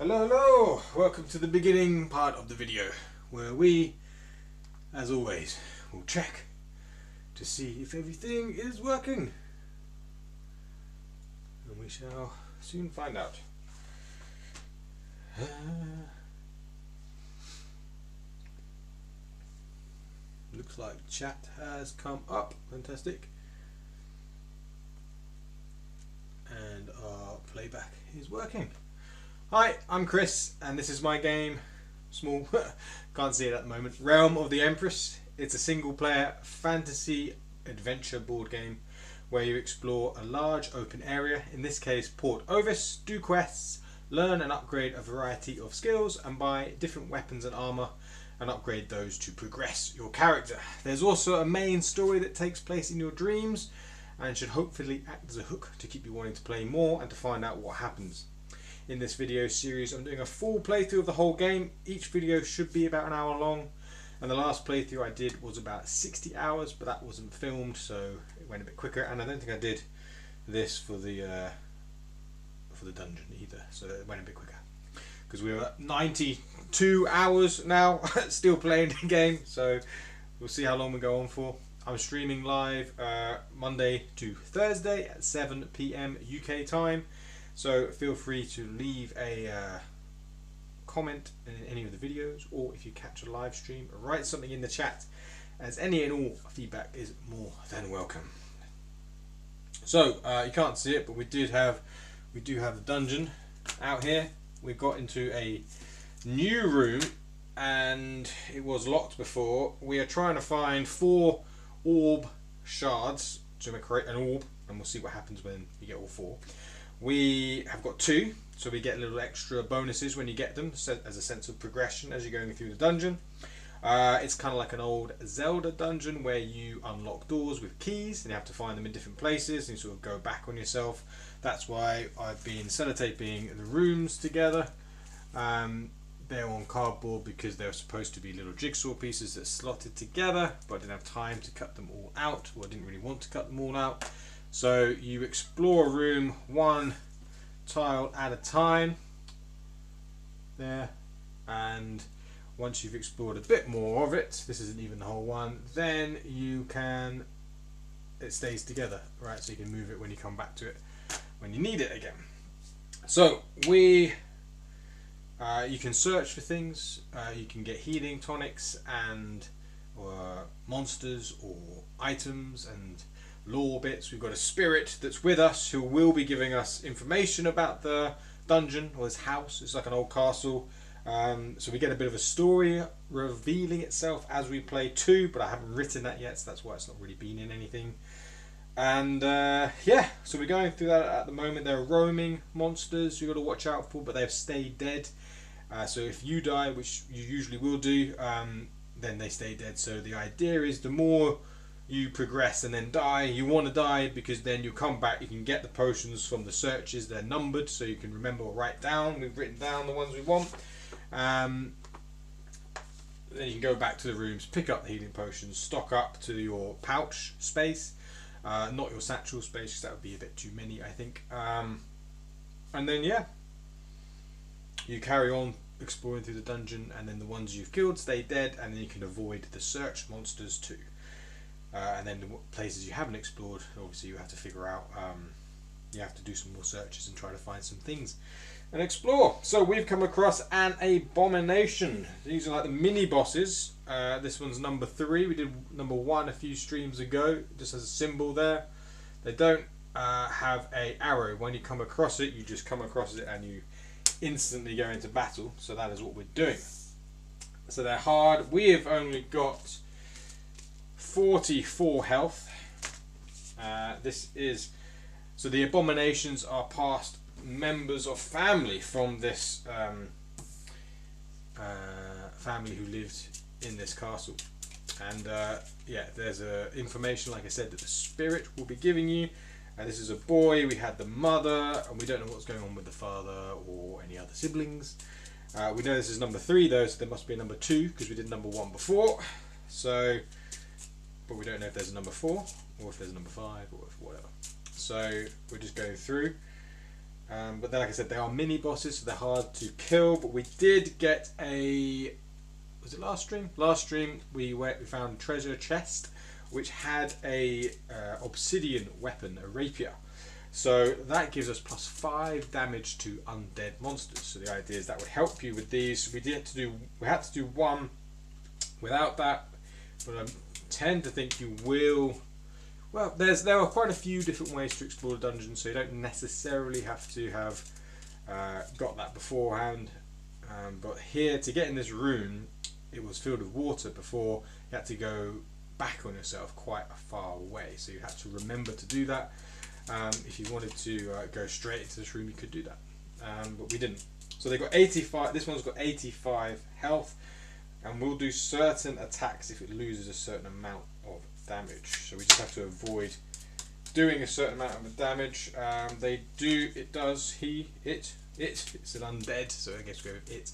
Hello, hello! Welcome to the beginning part of the video, where we, as always, will check to see if everything is working. And we shall soon find out. Looks like chat has come up. Fantastic. And our playback is working. Hi, I'm Chris, and this is my game. Small, can't see it at the moment. Realm of the Empress. It's a single-player fantasy adventure board game where you explore a large open area, in this case Port Ovis, do quests, learn and upgrade a variety of skills, and buy different weapons and armor and upgrade those to progress your character. There's also a main story that takes place in your dreams and should hopefully act as a hook to keep you wanting to play more and to find out what happens. In this video series I'm doing a full playthrough of the whole game. Each video should be about an hour long, and the last playthrough I did was about 60 hours, but that wasn't filmed, so it went a bit quicker, and I don't think I did this for the dungeon either, so it went a bit quicker because we were at 92 hours now still playing the game, so we'll see how long we go on for. I'm streaming live Monday to Thursday at 7 PM UK time. So feel free to leave a comment in any of the videos, or if you catch a live stream, write something in the chat, as any and all feedback is more than welcome. So you can't see it, but we do have the dungeon out here. We've got into a new room, and it was locked before. We are trying to find 4 orb shards to create an orb, and we'll see what happens when you get all 4. We have got 2, so we get little extra bonuses when you get them, as a sense of progression as you're going through the dungeon. It's kind of like an old Zelda dungeon where you unlock doors with keys and you have to find them in different places and you sort of go back on yourself. That's why I've been sellotaping the rooms together. They're on cardboard because they're supposed to be little jigsaw pieces that slotted together, but I didn't have time to cut them all out, or I didn't really want to cut them all out. So you explore a room 1 tile at a time there, and once you've explored a bit more of it, this isn't even the whole one, then you can, it stays together, right? So you can move it when you come back to it when you need it again. So you can search for things, you can get healing tonics and monsters or items and lore bits. We've got a spirit that's with us who will be giving us information about the dungeon or this house. It's like an old castle, so we get a bit of a story revealing itself as we play too, but I haven't written that yet, so that's why it's not really been in anything. And yeah, so we're going through that at the moment. There are roaming monsters you've got to watch out for, but they've stayed dead, so if you die, which you usually will do, then they stay dead. So the idea is the more you progress and then die, you want to die, because then you come back, you can get the potions from the searches. They're numbered, so you can remember or write down. We've written down the ones we want. Then you can go back to the rooms, pick up the healing potions, stock up to your pouch space, not your satchel space, because that would be a bit too many, I think. And then yeah, you carry on exploring through the dungeon, and then the ones you've killed stay dead, and then you can avoid the search monsters too. And then the places you haven't explored, obviously you have to figure out, you have to do some more searches and try to find some things and explore. So we've come across an abomination. These are like the mini bosses. This one's number 3. We did number 1 a few streams ago. It just has a symbol there. They don't have a arrow. When you come across it, you just come across it and you instantly go into battle. So that is what we're doing. So they're hard. We have only got 44 health. So the abominations are past members of family from this family who lived in this castle, and yeah, there's information, like I said, that the spirit will be giving you. This is a boy. We had the mother, and we don't know what's going on with the father or any other siblings. We know this is number 3 though, so there must be a number 2 because we did number 1 before. So, but we don't know if there's a number 4 or if there's a number 5 or if whatever. So we're just going through. But then, like I said, they are mini bosses, so they're hard to kill. But we did get a... Was it last stream? Last stream we found a treasure chest which had a obsidian weapon, a rapier. So that gives us +5 damage to undead monsters. So the idea is that would help you with these. We had to do one without that, but I tend to think you will. Well, there are quite a few different ways to explore the dungeon, so you don't necessarily have to have got that beforehand. But here, to get in this room, it was filled with water before. You had to go back on yourself quite a far way, so you had to remember to do that. If you wanted to go straight into this room, you could do that, but we didn't. So they got 85. This one's got 85 health, and will do certain attacks if it loses a certain amount of damage. So we just have to avoid doing a certain amount of damage. It's an undead, so I guess we go with it.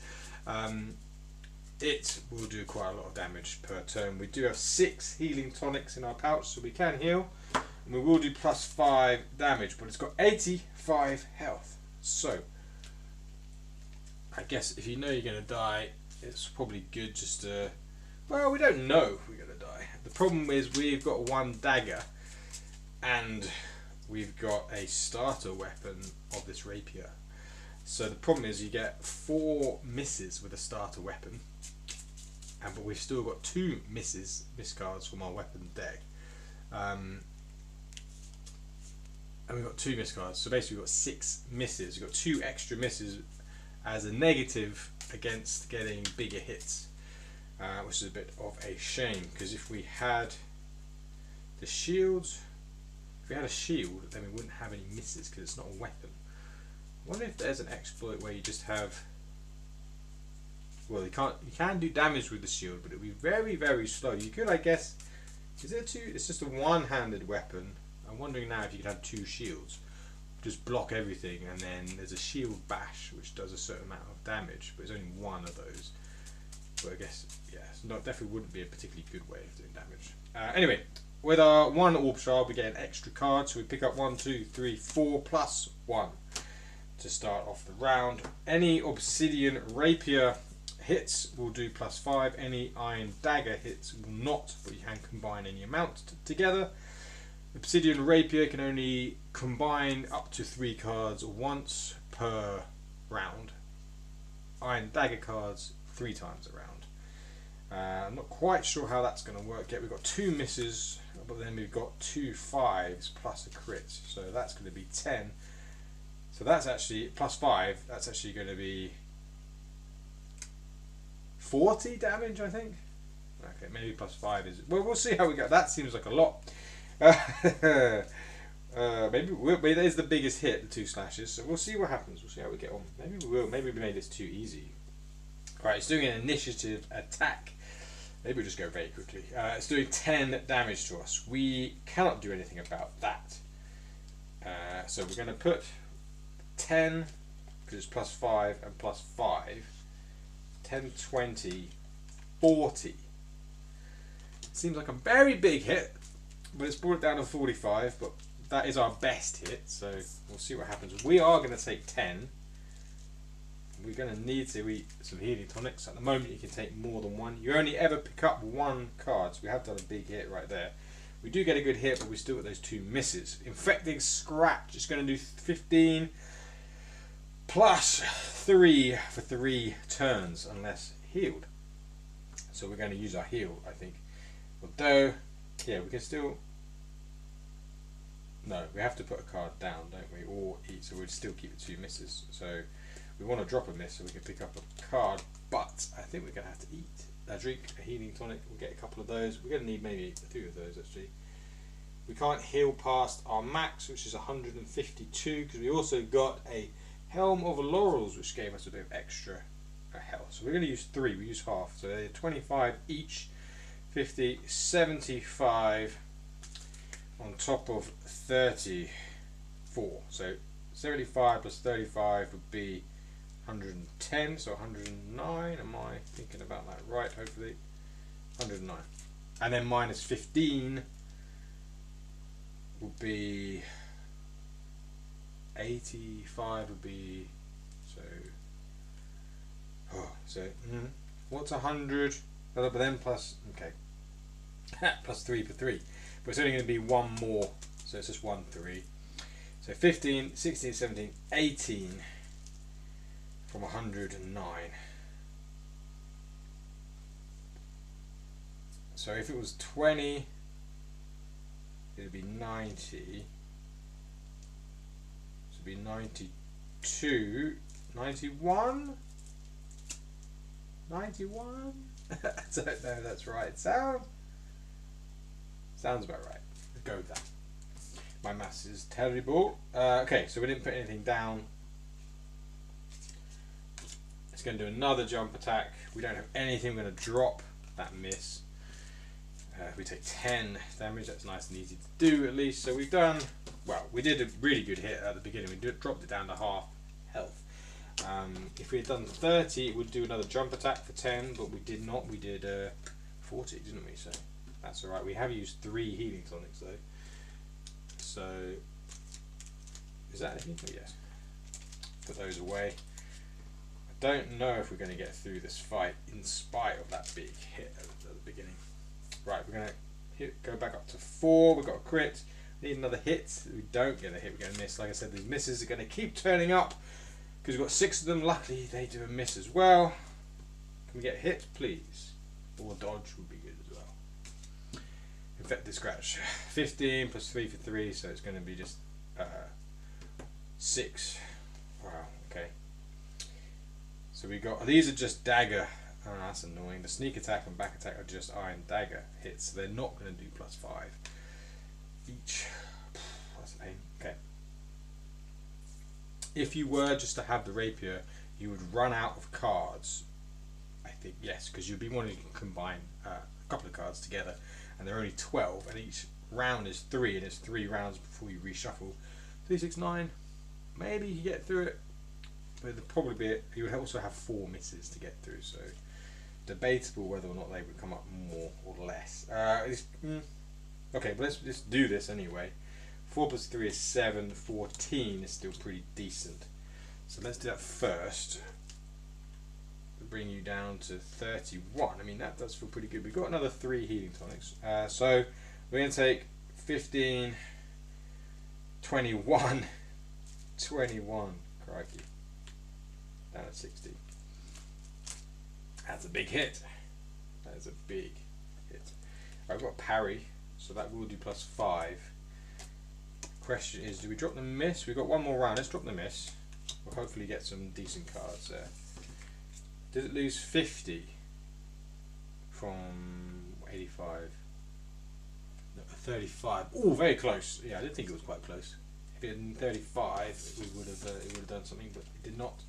It will do quite a lot of damage per turn. We do have 6 healing tonics in our pouch, so we can heal. And we will do +5 damage, but it's got 85 health. So, I guess if you know you're going to die, it's probably good just to... Well, we don't know if we're going to die. The problem is we've got 1 dagger, and we've got a starter weapon of this rapier. So the problem is you get 4 misses with a starter weapon, but we've still got 2 miss cards from our weapon deck. And we've got 2 miss cards, so basically we've got 6 misses. We've got 2 extra misses as a negative against getting bigger hits, which is a bit of a shame, because if we had the shields, if we had a shield, then we wouldn't have any misses because it's not a weapon. I wonder if there's an exploit where you just have... Well, you can do damage with the shield, but it'll be very, very slow. You could, I guess... Is it it's just a one-handed weapon. I'm wondering now if you could have 2 shields. Just block everything, and then there's a shield bash, which does a certain amount of damage, but there's only 1 of those. But I guess, yeah, definitely wouldn't be a particularly good way of doing damage. Anyway, with our 1 orb shard, we get an extra card, so we pick up 1, 2, 3, 4 plus 1 to start off the round. Any obsidian rapier hits will do +5. Any iron dagger hits will not, but you can combine any amount together. Obsidian rapier can only combine up to 3 cards once per round. Iron dagger cards 3 times a round. I'm not quite sure how that's going to work yet. We've got 2 misses, but then we've got 2 5s plus a crit, so that's going to be 10. So that's actually +5. That's actually going to be 40 damage, I think. Okay, maybe +5 is... Well, we'll see how we go. That seems like a lot. Maybe there's the biggest hit, the 2 slashes. So we'll see what happens. We'll see how we get on. Maybe we will. Maybe we made this too easy. Right, it's doing an initiative attack. Maybe we'll just go very quickly. It's doing 10 damage to us. We cannot do anything about that. So we're going to put 10, because it's +5 and +5. 10, 20, 40. It seems like a very big hit, but it's brought it down to 45, but that is our best hit, so we'll see what happens. We are going to take 10. We're going to need to eat some healing tonics. At the moment you can take more than 1. You only ever pick up 1 card, so we have done a big hit right there. We do get a good hit, but we still got those 2 misses. Infecting Scratch is going to do 15 plus 3 for 3 turns unless healed. So we're going to use our heal, I think. Although, yeah, we can still... No, we have to put a card down, don't we? Or eat, so we'd still keep the 2 misses. So we want to drop a miss so we can pick up a card, but I think we're going to have to eat. Drink a healing tonic, we'll get a couple of those. We're going to need maybe 2 of those actually. We can't heal past our max, which is 152, because we also got a Helm of Laurels, which gave us a bit of extra health. So we're going to use 3, we use half. So they're 25 each, 50, 75 on top of 34. So 75 plus 35 would be 110, so 109. Am I thinking about that right? Hopefully 109. And then minus 15 will be 85 would be, so, what's 100? But then plus, okay, plus 3 for 3. But it's only going to be one more, so it's just 1 3. So 15, 16, 17, 18 from 109. So if it was 20, it would be 90. So it would be 92, 91? 91? I don't know if that's right. Sounds about right. Let's go with that. My maths is terrible. Okay, so we didn't put anything down. It's going to do another jump attack. We don't have anything. We're going to drop that miss. We take 10 damage. That's nice and easy to do, at least. So we've done, well, we did a really good hit at the beginning. We dropped it down to half health. If we had done 30, it would do another jump attack for 10, but we did not. We did 40, didn't we? So that's alright. We have used 3 healing tonics, though. So, is that anything? Oh, yes. Put those away. I don't know if we're going to get through this fight in spite of that big hit at the beginning. Right, we're going to go back up to 4. We've got a crit. We need another hit. We don't get a hit, we're going to miss. Like I said, these misses are going to keep turning up because we've got 6 of them. Luckily, they do a miss as well. Can we get a hit, please? Or dodge would be good as well. Infected scratch. 15 plus 3 for 3, so it's going to be just 6. Wow, okay. So we got, these are just dagger. Oh, that's annoying. The sneak attack and back attack are just iron dagger hits, so they're not going to do plus 5 each. That's a pain. Okay. If you were just to have the rapier, you would run out of cards. I think, yes, because you'd be wanting to combine a couple of cards together, and there are only 12, and each round is 3, and it's 3 rounds before you reshuffle. 3, 6, 9. Maybe you get through it, but it'd probably be, you would also have 4 misses to get through, so debatable whether or not they would come up more or less. Okay, but let's do this anyway. 4 plus 3 is 7, 14 is still pretty decent. So let's do that first. Bring you down to 31. I mean, that does feel pretty good. We've got another 3 healing tonics. So we're going to take 15, 21, 21, crikey, down at 60. That's a big hit. That is a big hit. Right, I've got parry, so that will do plus 5. Question is, do we drop the miss? We've got one more round. Let's drop the miss. We'll hopefully get some decent cards there. Did it lose 50 from 85? No, 35. Oh, very close. Yeah, I did think it was quite close. If it had been 35, it would have done something, but it did not.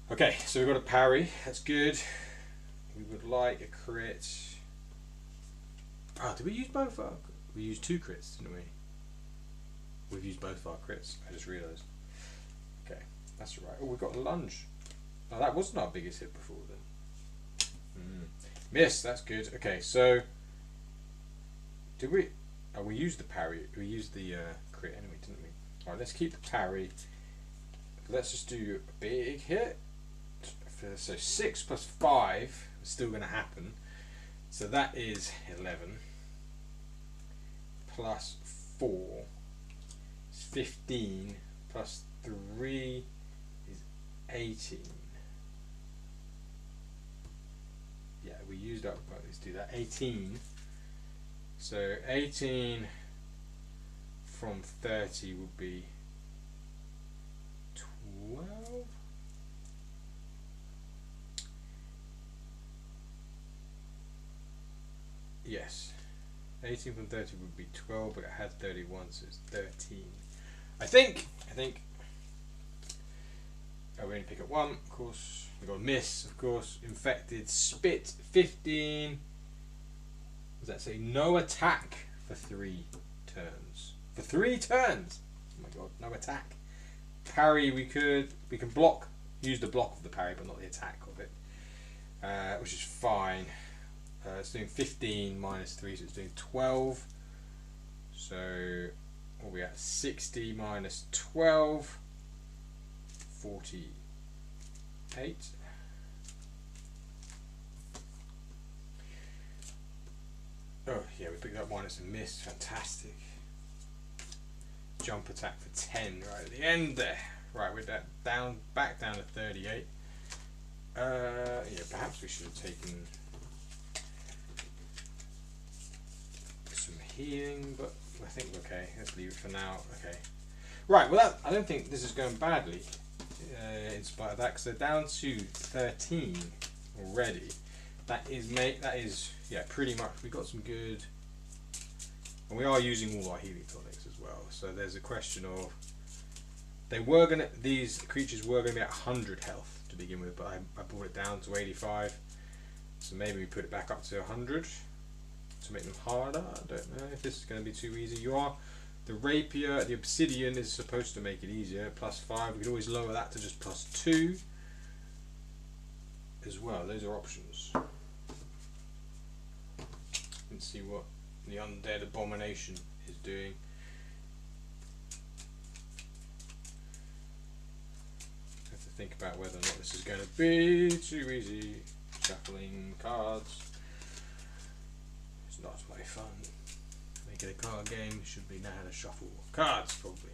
Okay, so we've got a parry. That's good. We would like a crit. Oh, did we use both our? We used 2 crits, didn't we? We've used both our crits. I just realised. Okay, that's right. Oh, we've got a lunge. Oh, that wasn't our biggest hit before then. Miss, that's good. Okay, so did we? Oh, we used the parry. We used the crit anyway, didn't we? Alright, let's keep the parry. Let's just do a big hit. So 6 plus 5 is still going to happen. So that is 11. Plus 4 is 15. Plus 3 is 18. Yeah, we used up, well, let's do that, 18. So 18 from 30 would be 12. Yes, 18 from 30 would be 12, but it had 31, so it's 13. I think. Oh, we only pick up 1, of course. We got a miss, of course. Infected, spit, 15. What does that say? No attack for 3 turns. For 3 turns! Oh my god, no attack. Parry, we can block, use the block of the parry, but not the attack of it. Which is fine. It's doing 15 minus 3, so it's doing 12. So What are we at? 60 minus 12. 48. Oh yeah, we picked up one. It's a miss. Fantastic. Jump attack for 10 right at the end there. Right, we're back down to 38. Yeah, perhaps we should have taken some healing, but I think we're okay. Let's leave it for now. Okay. Right, well, I don't think this is going badly in spite of that, because they're down to 13 already. That is yeah, pretty much. We got some good, and we are using all our healing tonics as well. So there's a question of these creatures were gonna be at 100 health to begin with, but I brought it down to 85. So maybe we put it back up to 100 to make them harder. I don't know if this is going to be too easy. The rapier, the obsidian is supposed to make it easier. +5. We could always lower that to just +2 as well. Those are options. Let's see what the undead abomination is doing. Have to think about whether or not this is going to be too easy. Shuffling cards. It's not my fun. Make it a card game. Should be know how to shuffle cards, probably.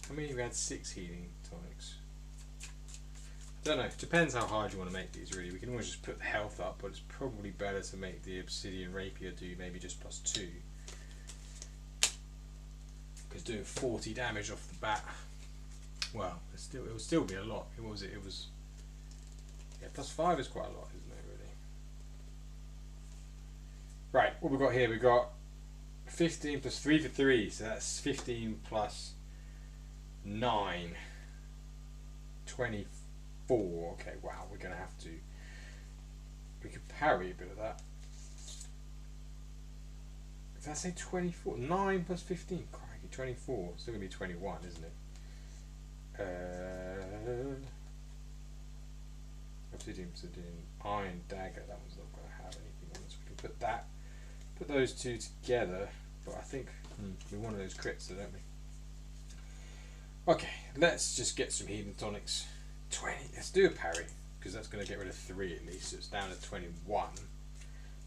How many? We had 6 healing tonics. I don't know. Depends how hard you want to make these. Really, we can always just put the health up, but it's probably better to make the obsidian rapier do maybe just +2, because doing 40 damage off the bat. Well, it will still be a lot. It was yeah, +5 is quite a lot, isn't it, really? Right, what we've got here, we've got 15 plus 3 for 3, so that's 15 plus 9. 24. Okay, wow, we're going to have to. We could parry a bit of that. Did I say 24? 9 plus 15. Crikey, 24. Still going to be 21, isn't it? Obsidian, iron dagger. That one's not going to have anything on it, so we can put those two together. But I think we want those crits, so don't we? Okay, let's just get some healing tonics. 20. Let's do a parry, because that's going to get rid of 3 at least. So it's down to 21.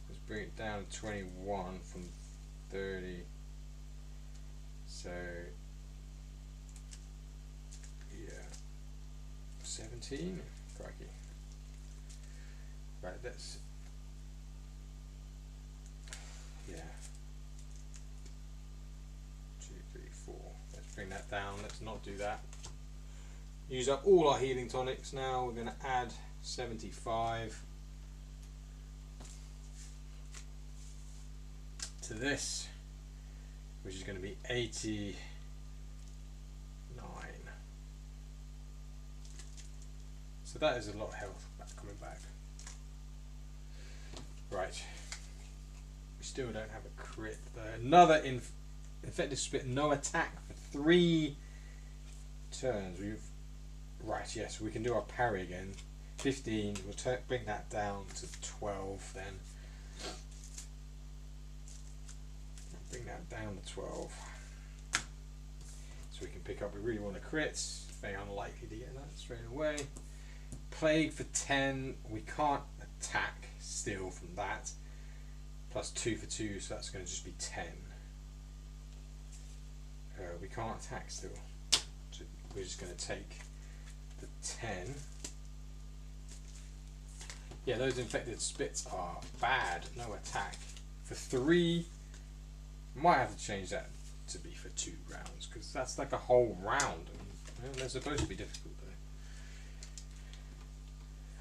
Let's bring it down to 21 from 30. So 17. Crikey. Right, let's. Yeah. 2, 3, 4. Let's bring that down. Let's not do that. Use up all our healing tonics now. We're going to add 75 to this, which is going to be 89. So that is a lot of health coming back. Right. We still don't have a crit though. Another infected spit, no attack for 3 turns. Right, yes, we can do our parry again. 15, we'll bring that down to 12 then. Bring that down to 12. So we can pick up, we really want a crit. Very unlikely to get that straight away. Plague for 10, we can't attack still from that. +2 for 2, so that's going to just be 10. We can't attack still. So we're just going to take the 10. Yeah, those infected spits are bad. No attack. For 3, might have to change that to be for 2 rounds, because that's like a whole round. And they're supposed to be difficult though.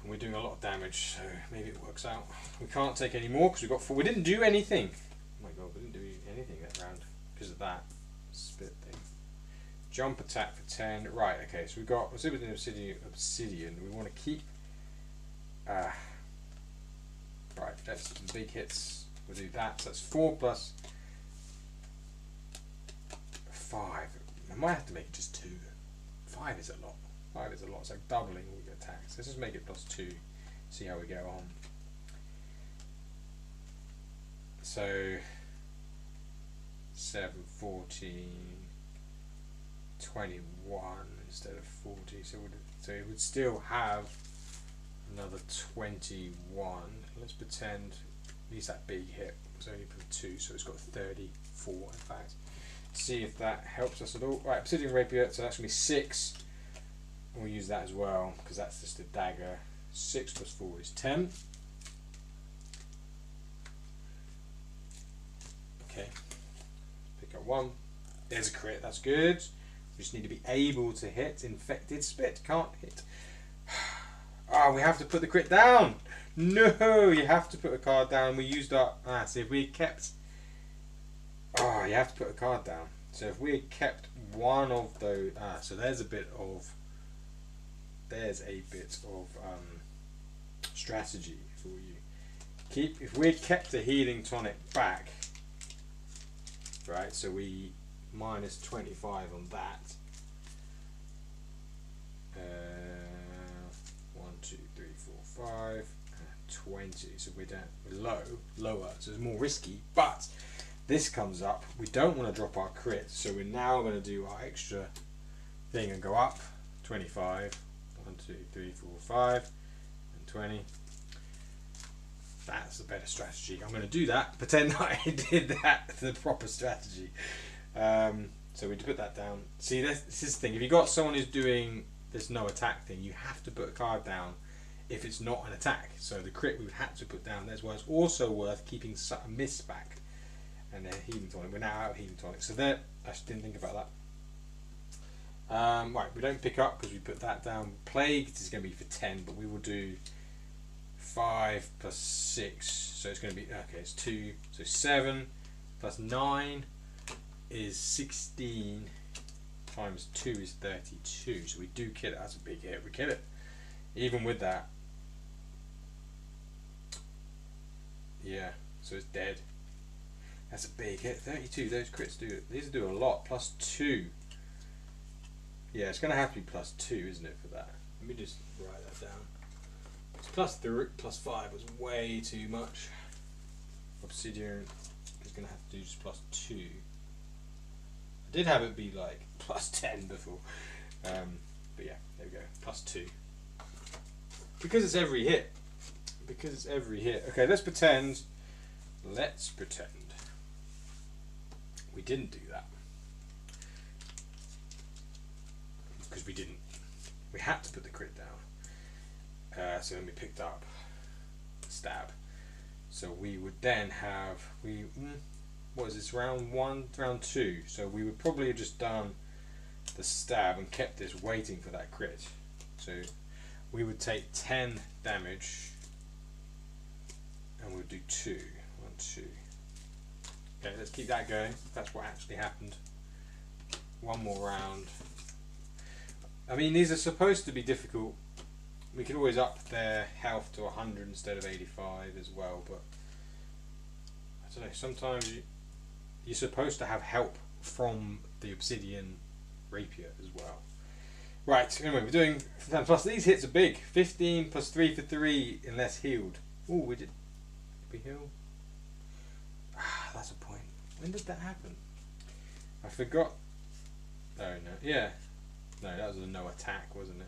And we're doing a lot of damage, so maybe it works out. We can't take any more because we got 4. We didn't do anything. Oh my god, we didn't do anything that round because of that spit thing. Jump attack for 10. Right, okay, so we've got obsidian. We want to keep. Right, that's the big hits. We'll do that. So that's 4 plus 5. I might have to make it just 2. 5 is a lot. 5 is a lot. It's like doubling all your attacks. Let's just make it +2. See how we go on. so 7, 14, 21 instead of 40. So it would still have another 21. Let's pretend at least that big hit was only for 2, so it's got 34 in fact. See if that helps us at all. Right, Obsidian Rapier, so that's going to be 6. We'll use that as well because that's just a dagger. 6 plus 4 is 10. Okay, pick up 1. There's a crit, that's good. We just need to be able to hit. Infected Spit, can't hit. Oh, we have to put the crit down. No, you have to put a card down. We used our... see if we kept... Oh, you have to put a card down. So if we had kept one of those... so there's a bit of... strategy for you. If we had kept a healing tonic back, right, so we minus 25 on that. 1, 2, 3, 4, 5, 20. So we're lower, so it's more risky. But this comes up. We don't want to drop our crit, so we're now going to do our extra thing and go up 25. 1, 2, 3, 4, 5, and 20. That's a better strategy. I'm going to do that. Pretend that I did that, the proper strategy. So we put that down. See, this is the thing. If you got someone who's doing this no attack thing, you have to put a card down if it's not an attack. So the crit we would have to put down. That's why it's also worth keeping a miss back. And then healing tonic. We're now out of healing tonic. So there, I just didn't think about that. Right, we don't pick up because we put that down. Plagued is going to be for 10, but we will do 5 plus 6. So it's going to be, okay, it's 2. So 7 plus 9 is 16 times 2 is 32. So we do kill it. That's a big hit. We kill it. Even with that. Yeah, so it's dead. That's a big hit. 32. Those crits do, these do a lot. Plus 2. Yeah, it's going to have to be plus 2, isn't it, for that? Let me just write that down. It's plus 3, plus 5 was way too much. Obsidian is going to have to do just plus 2. I did have it be like plus 10 before. But yeah, there we go. Plus 2. Because it's every hit. Because it's every hit. Okay, let's pretend. Let's pretend we didn't do that. Because we didn't. We had to put the crit down. So then we picked up stab. So we would then have what is this, round 1, round 2? So we would probably have just done the stab and kept this waiting for that crit. So we would take 10 damage and we'll do 2. 1, 2. Okay, let's keep that going. That's what actually happened. One more round. I mean, these are supposed to be difficult. We could always up their health to 100 instead of 85 as well, but I don't know, sometimes you're supposed to have help from the Obsidian Rapier as well. Right, anyway, we're doing, plus these hits are big. 15 plus 3 for 3 unless healed. Oh, we did we heal? That's a point. When did that happen? I forgot. Oh no, yeah. No, that was a no attack, wasn't it?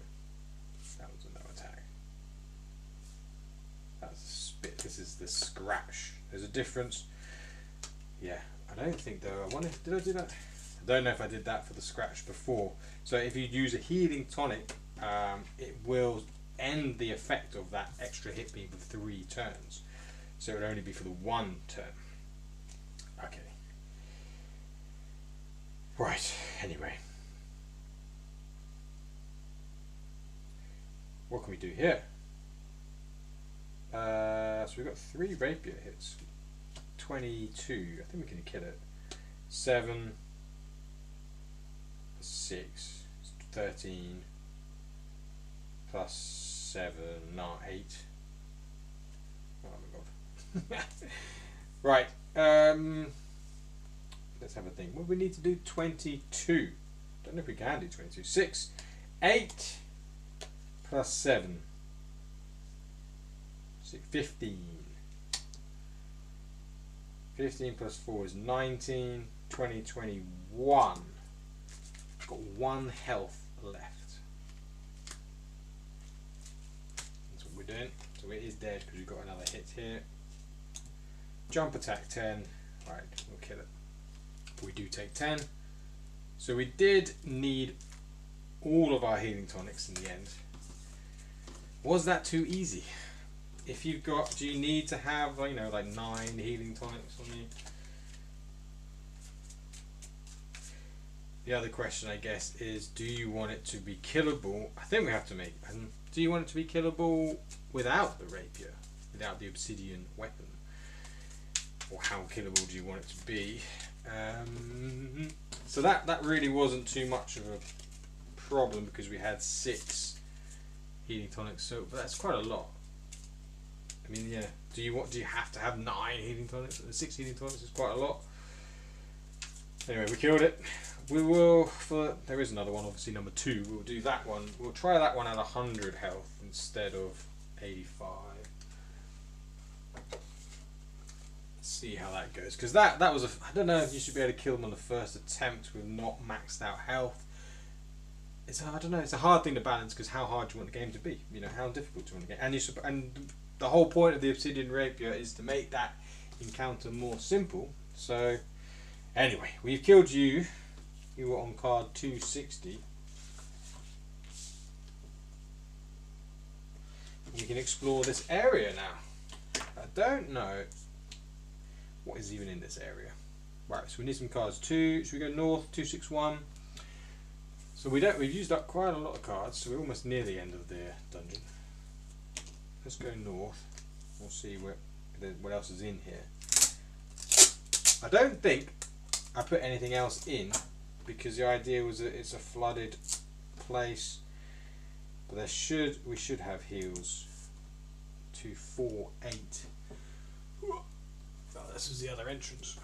That was a no attack. That's a spit. This is the scratch. There's a difference. Yeah, I don't think though. I wonder, did I do that? I don't know if I did that for the scratch before. So if you use a healing tonic, it will end the effect of that extra hit being for 3 turns. So it would only be for the 1 turn. Okay. Right. Anyway. What can we do here? So we've got 3 rapier hits. 22. I think we can kill it. 7, 6, 13, plus 7, 9, 8. Oh my god. Right. Let's have a think. What do we need to do? 22. Don't know if we can do 22. 6, 8. Plus 7. 15. 15 plus 4 is 19. 20, 21. Got 1 health left. That's what we're doing. So it is dead because we've got another hit here. Jump attack 10. Right, we'll kill it. We do take 10. So we did need all of our healing tonics in the end. Was that too easy? If you've got, do you need to have, you know, like 9 healing tonics on you? The other question, I guess, is do you want it to be killable? I think we have to make, do you want it to be killable without the rapier, without the obsidian weapon? Or how killable do you want it to be? So that really wasn't too much of a problem because we had 6 healing tonics, so but that's quite a lot. I mean, yeah. Do you have to have 9 healing tonics? 6 healing tonics is quite a lot. Anyway, we killed it. We will, there is another one, obviously number 2. We'll do that one. We'll try that one at 100 health instead of 85. Let's see how that goes. Because that was I don't know if you should be able to kill them on the first attempt with not maxed out health. I don't know. It's a hard thing to balance because how hard do you want the game to be? You know, how difficult do you want the game? And the whole point of the obsidian rapier is to make that encounter more simple. So anyway, we've killed you. You were on card 260. We can explore this area now. I don't know what is even in this area. Right, so we need some cards. Should we go north? 261. So we've used up quite a lot of cards, so we're almost near the end of the dungeon. Let's go north. We'll see what else is in here. I don't think I put anything else in because the idea was that it's a flooded place. But we should have heals. 2, 4, 8. Oh, this was the other entrance.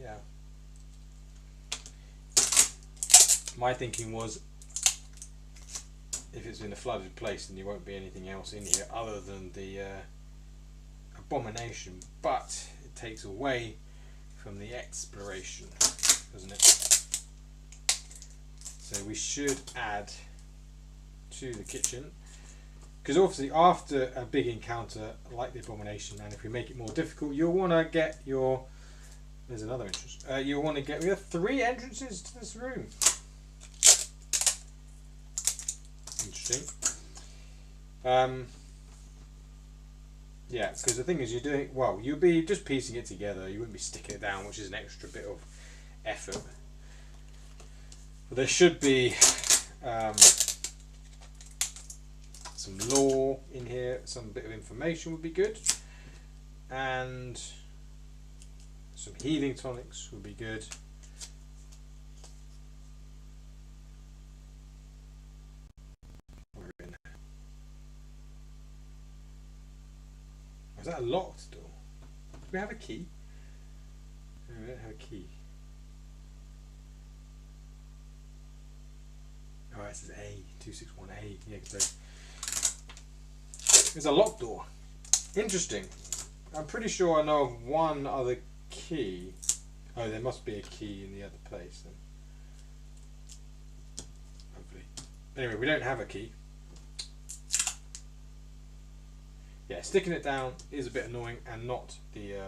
Yeah. My thinking was if it's in a flooded place then there won't be anything else in here other than the abomination, but it takes away from the exploration, doesn't it? So we should add to the kitchen, because obviously after a big encounter like the abomination, and if we make it more difficult, you'll want to get your, there's another entrance, you'll want to get, we have 3 entrances to this room. Interesting. Yeah, because the thing is, you're doing, well, you'll be just piecing it together, you wouldn't be sticking it down, which is an extra bit of effort. But there should be some lore in here, some bit of information would be good, and some healing tonics would be good. Is that a locked door? Do we have a key? No, we don't have a key. Oh, this is A, 261A. Yeah, so it's a locked door. Interesting. I'm pretty sure I know of one other key. Oh, there must be a key in the other place then. Hopefully. Anyway, we don't have a key. Yeah, sticking it down is a bit annoying and not the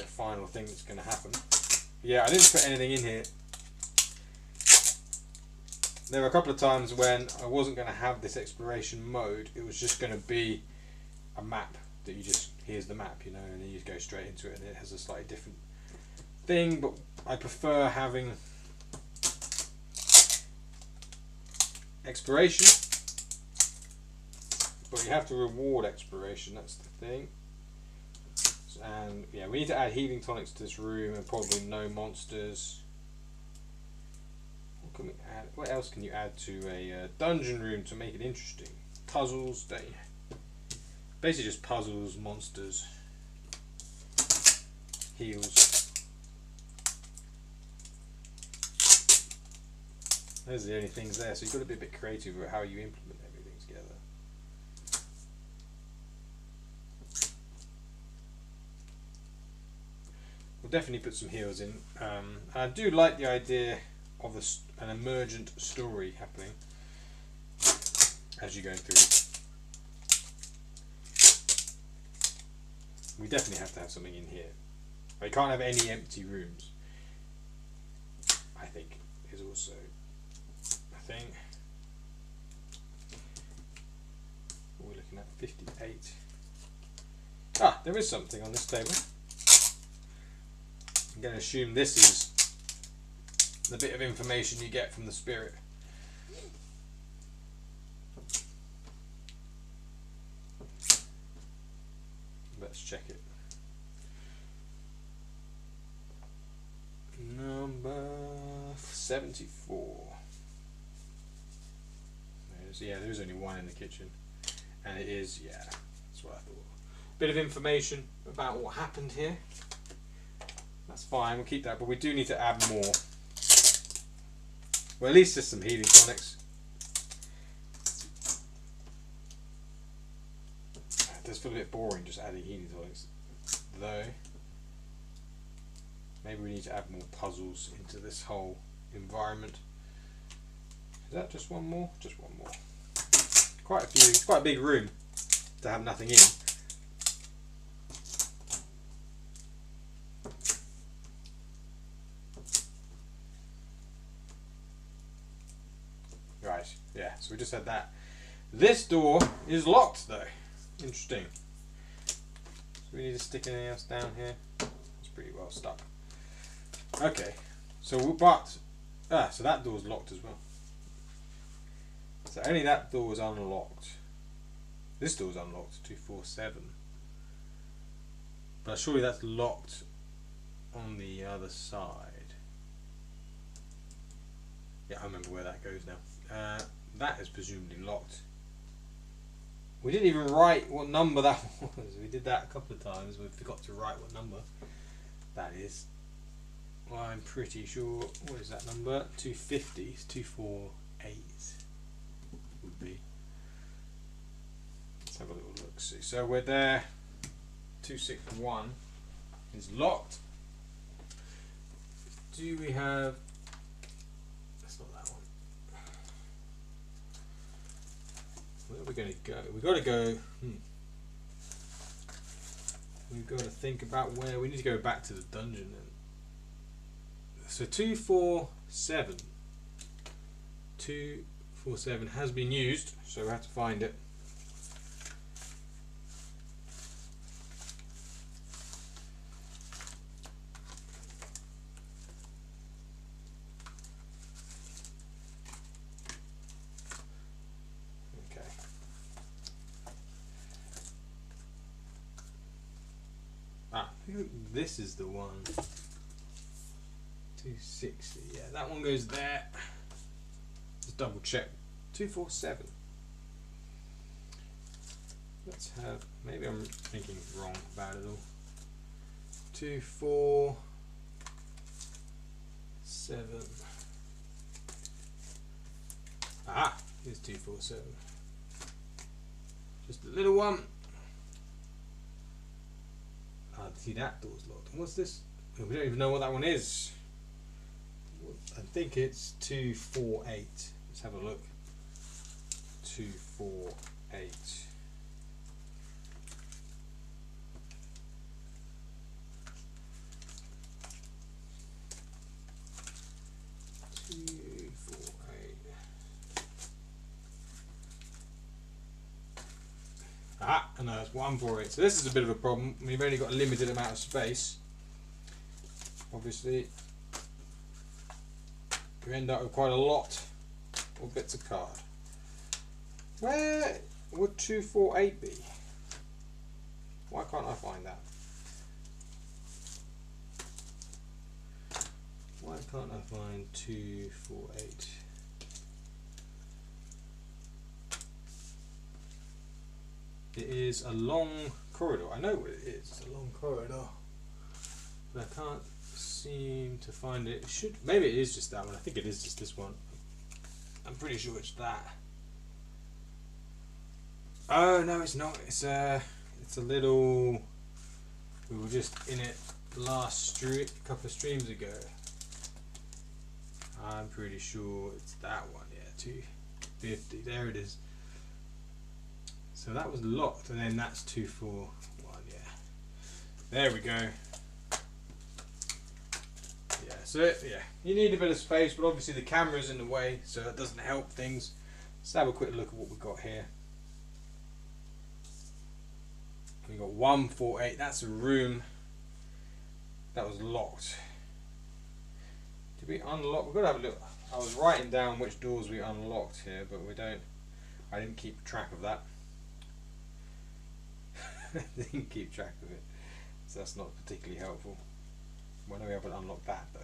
final thing that's going to happen. Yeah, I didn't put anything in here. There were a couple of times when I wasn't going to have this exploration mode. It was just going to be a map that you just, here's the map, you know, and then you go straight into it and it has a slightly different thing. But I prefer having exploration. But you have to reward exploration, that's the thing. And yeah, we need to add healing tonics to this room and probably no monsters. What can we add? What else can you add to a dungeon room to make it interesting? Puzzles, don't you? Basically just puzzles, monsters, heals. Those are the only things there, so you've got to be a bit creative with how you implement everything together. we'll definitely put some heals in. I do like the idea of an emergent story happening as you're going through. We definitely have to have something in here. We can't have any empty rooms, I think, is also a thing. We're looking at 58. Ah, there is something on this table. I'm going to assume this is the bit of information you get from the spirit. Let's check it. Number 74. There's only one in the kitchen. And it is, yeah, that's what I thought. Bit of information about what happened here. That's fine, we'll keep that, but we do need to add more. Well, at least there's some healing tonics. It does feel a bit boring just adding healing tonics, though. Maybe we need to add more puzzles into this whole environment. Is that just one more? Just one more. Quite a few. It's quite a big room to have nothing in. Right, yeah, so we just had that. This door is locked though. Interesting. So we need to stick anything else down here. It's pretty well stuck. Okay, so so that door's locked as well. So only that door is unlocked. This door's unlocked, 247. But surely that's locked on the other side. Yeah, I remember where that goes now. That is presumably locked. We didn't even write what number that was. We did that a couple of times. We forgot to write what number that is. Well, I'm pretty sure. What is that number? 250. 248 would be. Let's have a little look. See. So we're there. 261 is locked. Do we have? That's not that one. Where are we going to go? We've got to go. We've got to think about where we need to go back to the dungeon. So 247. 247 has been used, so we have to find it. I think this is the one. 260. Yeah, that one goes there. Let's double check. 247. Let's have. Maybe I'm thinking wrong about it all. 247. Ah, here's 247. Just a little one. See, that door's locked. And what's this? We don't even know what that one is. I think it's 248. Let's have a look. 248. Ah, no, that's 148. So this is a bit of a problem. We've only got a limited amount of space. Obviously, you end up with quite a lot of bits of card. Where would 248 be? Why can't I find that? Why can't I find 248? It is a long corridor. I know what it is. It's a long corridor, but I can't seem to find it. It should. Maybe it is just that one. I think it is just this one. I'm pretty sure it's that. Oh no, it's not. It's a little. We were just in it last couple of streams ago. I'm pretty sure it's that one, yeah, 250, there it is. So that was locked, and then that's 241, yeah. There we go. Yeah, so yeah, you need a bit of space, but obviously the camera's in the way, so it doesn't help things. Let's have a quick look at what we've got here. We've got 148, that's a room that was locked. Did we unlock? We've got to have a look. I was writing down which doors we unlocked here, but I didn't keep track of that. I didn't keep track of it, so that's not particularly helpful. When we haven't unlocked that though.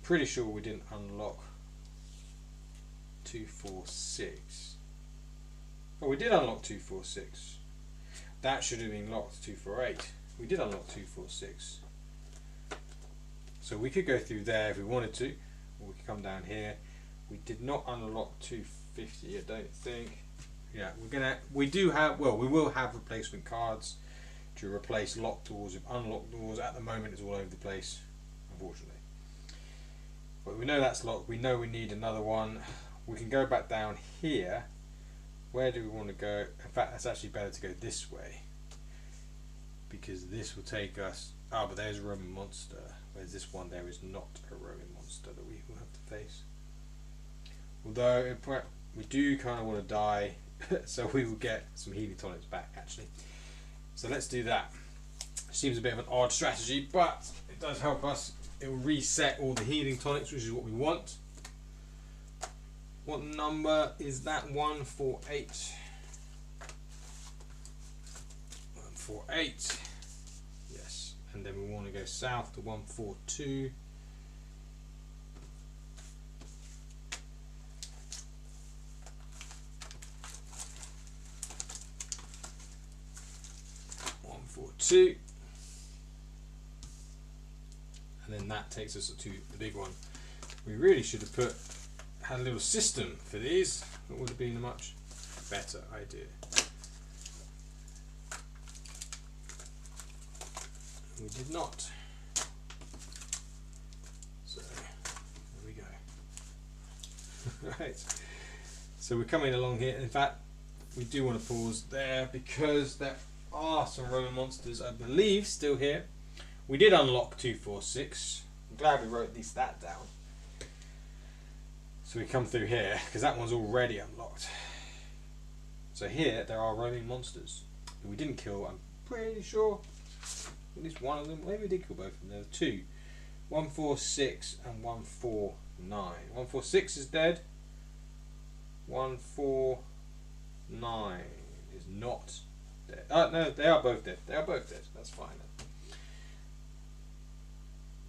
Pretty sure we didn't unlock 246. Oh, we did unlock 246. That should have been locked 248. We did unlock 246. So we could go through there if we wanted to, or we could come down here. We did not unlock 250, I don't think. Yeah, we will have replacement cards to replace locked doors with unlocked doors. At the moment it's all over the place, unfortunately. But we know that's locked, we know we need another one. We can go back down here. Where do we want to go? In fact, it's actually better to go this way, because this will take us, but there's a roaming monster. Whereas this one, there is not a roaming monster that we will have to face. Although we do kind of want to die, so we will get some healing tonics back actually. So let's do that. Seems a bit of an odd strategy, but it does help us. It will reset all the healing tonics, which is what we want. What number is that? 148. 148. Yes. And then we want to go south to 142. Two, and then that takes us to the big one. We really should have had a little system for these. It would have been a much better idea. We did not. So there we go. Right. So we're coming along here. In fact, we do want to pause there because there are some Roman monsters, I believe, still here. We did unlock 246. I'm glad we wrote at least that down. So we come through here because that one's already unlocked. So here there are roaming monsters that we didn't kill. I'm pretty sure at least one of them. Maybe we did kill both of them. There were two. 146 and 149. 146 is dead. 149 is not dead. No, they are both dead. They are both dead. That's fine.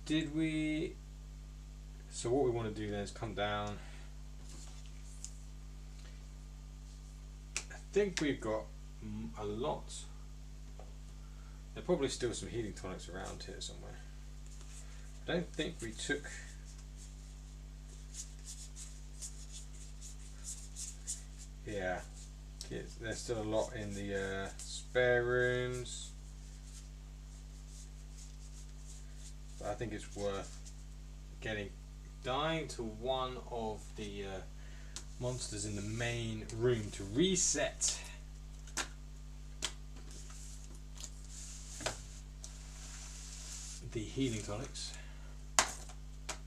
Did we? So what we want to do then is come down. I think we've got a lot. There are probably still some healing tonics around here somewhere. I don't think we took. Yeah, there's still a lot in the spare rooms. But I think it's worth dying to one of the monsters in the main room to reset the healing tonics.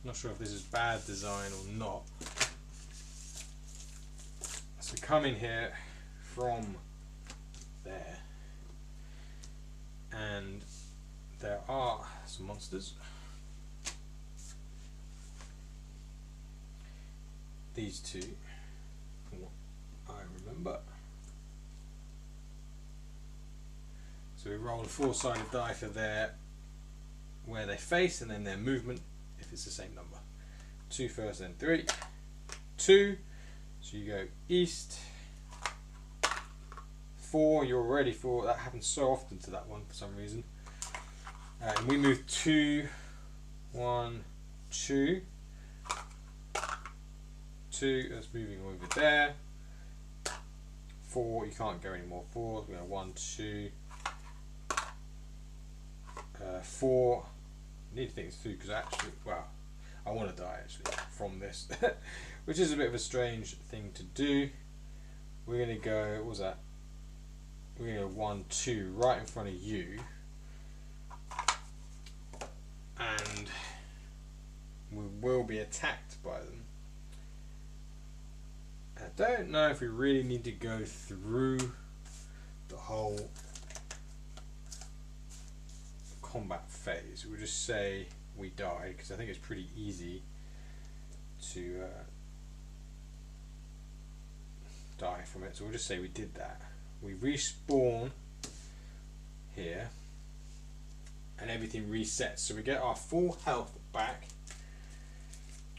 Not sure if this is bad design or not. So come in here from there, and there are some monsters. These two, from what I remember. So we roll a 4-sided die for where they face, and then their movement if it's the same number. 2 first, then 3. 2. So you go east. 4. You're already 4. That happens so often to that one for some reason. And we move 2. 1, 2. 2. That's moving over there. 4. You can't go anymore. 4. We go 1, 2. 4. I need to think this through because actually, well, I want to die actually from this, which is a bit of a strange thing to do. We're going to go, what was that? We're going to go 1, 2 right in front of you. And we will be attacked by them. I don't know if we really need to go through the whole combat phase. We'll just say we died because I think it's pretty easy to die from it. So we'll just say we did that. We respawn here and everything resets. So we get our full health back,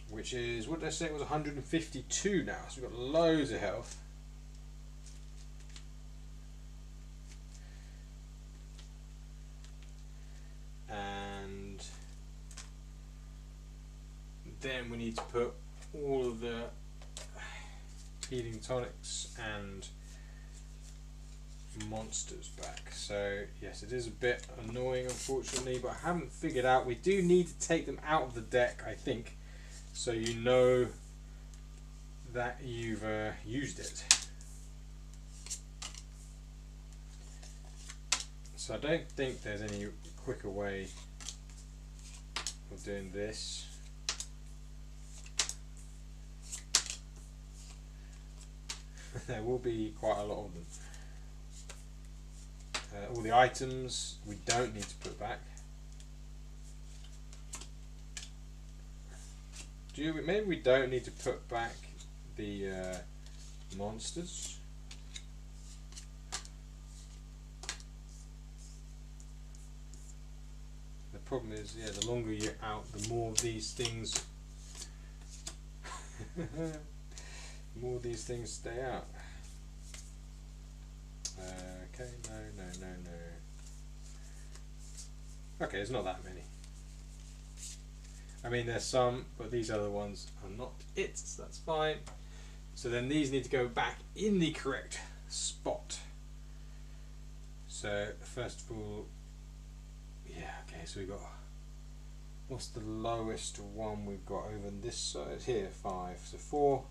which is, what did I say, it was 152 now, so we've got loads of health. And then we need to put all of the healing tonics and monsters back. So yes, it is a bit annoying unfortunately, but I haven't figured out, we do need to take them out of the deck, I think, so you know that you've used it. So I don't think there's any quicker way of doing this. There will be quite a lot of them. All the items we don't need to put back. Maybe we don't need to put back the monsters. The problem is, yeah, the longer you're out, the more of these things more of these things stay out. Okay, no. Okay, there's not that many. I mean, there's some, but these other ones are not it, so that's fine. So then these need to go back in the correct spot. So first of all, yeah, okay, so we've got, what's the lowest one we've got over on this side here? 5. So 4,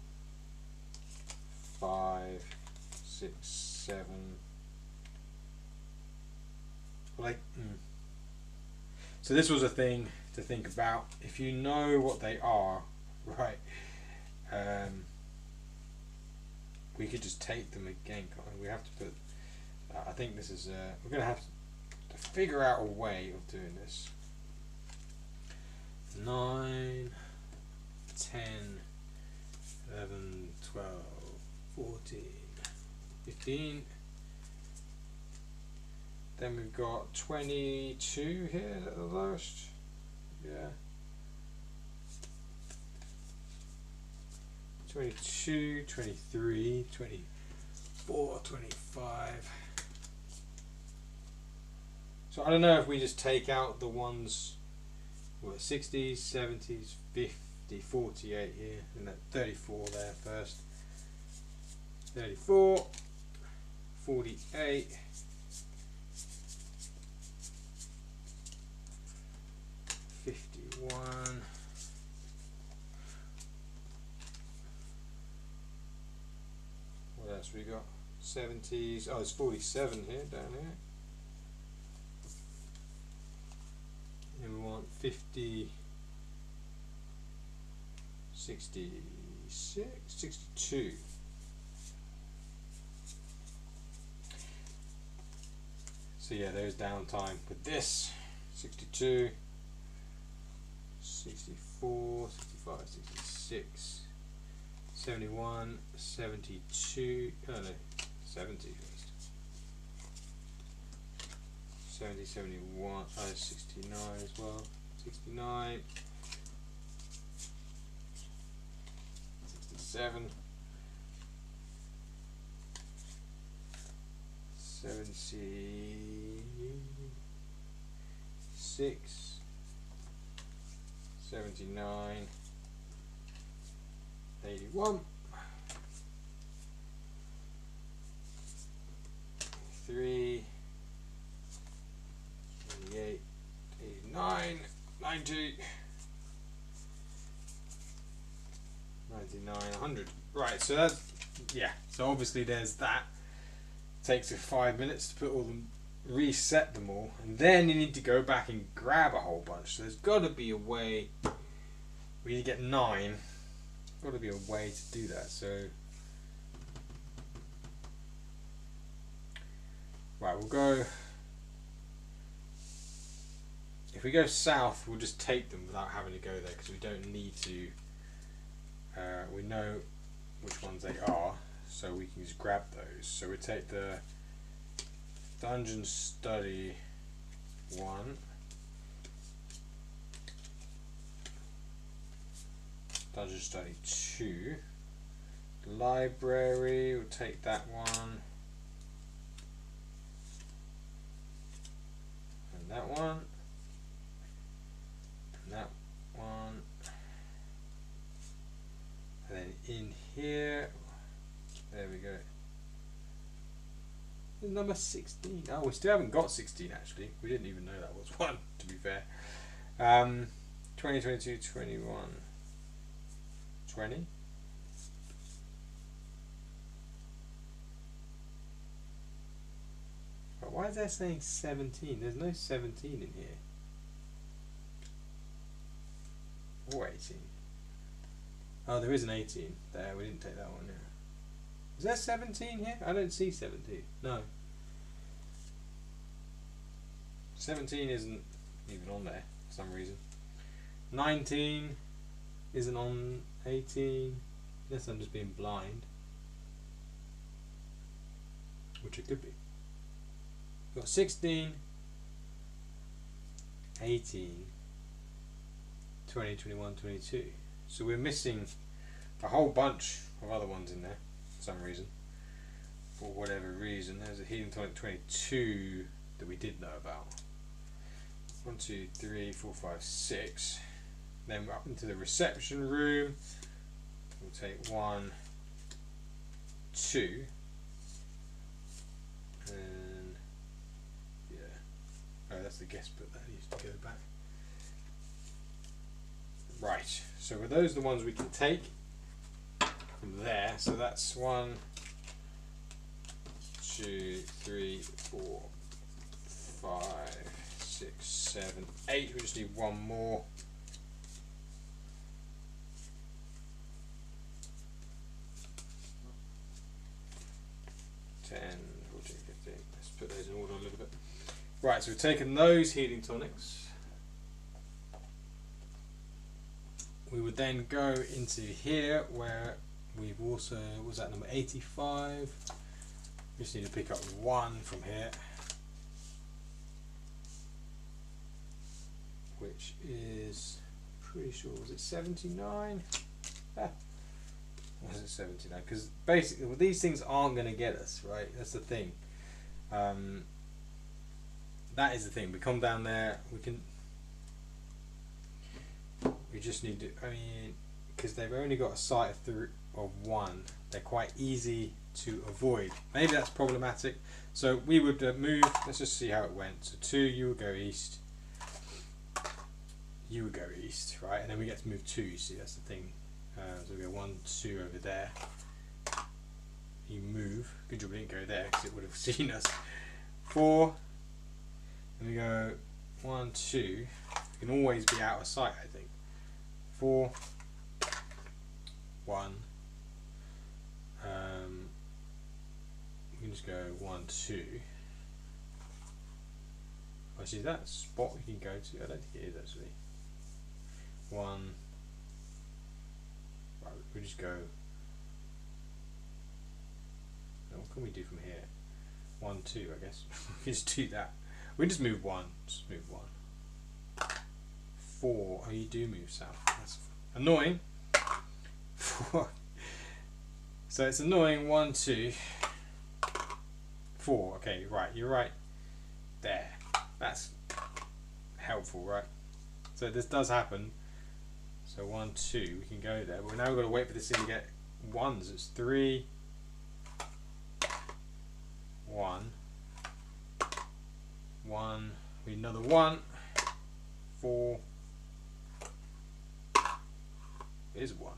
5, 6, 7. Like, So this was a thing to think about. If you know what they are, right? We could just take them again. Can't we? We have to put. I think this is. We're going to have to figure out a way of doing this. 9, 10, 11, 12, 14, 15. Then we've got 22 here at the lowest. Yeah. 22, 23, 24, 25. So I don't know if we just take out the ones, what, 60s, 70s, 50, 48 here, and then 34 there first. 34, 48. 51. What else we got? 70s. Oh, it's 47 here, down here. And we want 50, 66, 62. So yeah, there's downtime with this. 62. 64, 65, 66, 71, 72, oh no, 70 first. 70, 71, 69 as well, 69, 67, 76, 79, 81, 3, 28, 90, 99, 100. Right, so that's, yeah, so obviously there's that. Takes you 5 minutes to put all them, reset them all, and then you need to go back and grab a whole bunch. So there's got to be a way. We need to get 9. Got to be a way to do that. So right, we'll go. If we go south, we'll just take them without having to go there because we don't need to. We know which ones they are, so we can just grab those. So we take the Dungeon Study 1, Dungeon Study 2, Library, we'll take that one, and that one, and that one, and then in here, there we go. Number 16. Oh, we still haven't got 16 actually. We didn't even know that was one, to be fair. 20, 22, 21, 20. But why is that saying 17? There's no 17 in here. Or 18. Oh, there is an 18 there. We didn't take that one, yeah. Is there 17 here? I don't see 17. No. 17 isn't even on there for some reason. 19 isn't on 18. Unless I'm just being blind. Which it could be. We've got 16, 18, 20, 21, 22. So we're missing a whole bunch of other ones in there. Some reason, for whatever reason. There's a healing tonic 22 that we did know about. 1, 2, 3, 4, 5, 6. Then we're up into the reception room. We'll take 1, 2, and yeah. Oh, that's the guest book that needs to go back. Right. So are those the ones we can take? From there, so that's 1, 2, 3, 4, 5, 6, 7, 8. We just need one more. $10, 14, 15. Let's put those in order a little bit. Right, so we've taken those healing tonics. We would then go into here where we've also, what was that, number 85? We just need to pick up 1 from here, which is, pretty sure, was it 79? Ah, was it 79? Because basically, well, these things aren't going to get us, right? That's the thing. That is the thing. We come down there, we just need to, I mean, because they've only got a sight of 1, they're quite easy to avoid. Maybe that's problematic. So we would move, let's just see how it went. So 2, you would go east, you would go east, right? And then we get to move 2, you see, that's the thing. So we go 1, 2 over there. You move, good job we didn't go there because it would have seen us. 4, and we go 1, 2, you can always be out of sight, I think. 4, 1, we can just go 1, 2. Actually, is that a spot we can go to? I don't think it is actually. 1, right, we just go, now what can we do from here? 1, 2, I guess. We can just do that. We just move 1, just move 1. 4, oh, you do move south. That's annoying. 4. So it's annoying. 1, 2, 4. Okay, right, you're right there. That's helpful, right? So this does happen. So 1, 2, we can go there, but now we've got to wait for this thing to get 1s. It's 3, 1, 1. We need another 1, 4, is 1.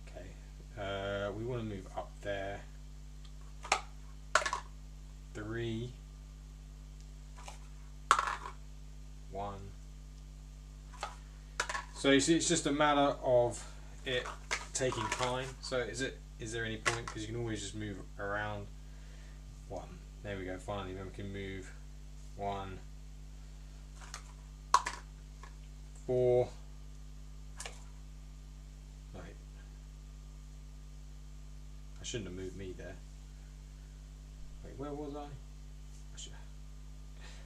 Okay, we want to move up there. 3, 1. So you see, it's just a matter of it taking time. So is there any point? Because you can always just move around. 1. There we go. Finally, then we can move 1, 4. Right. I shouldn't have moved me there. Wait, where was I?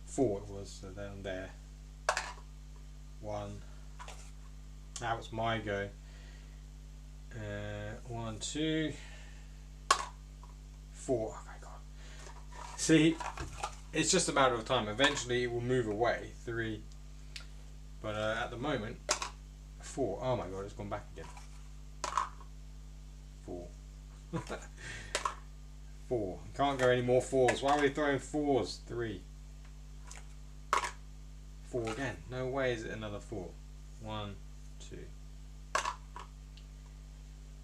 4 it was. So down there. 1. Now it's my go. 1, 2, 4. Oh my god. See, it's just a matter of time. Eventually it will move away. 3. But at the moment, 4. Oh my god, it's gone back again. 4. 4. Can't go any more 4s. Why are we throwing 4s? 3. 4 again. No way is it another 4. 1, 2,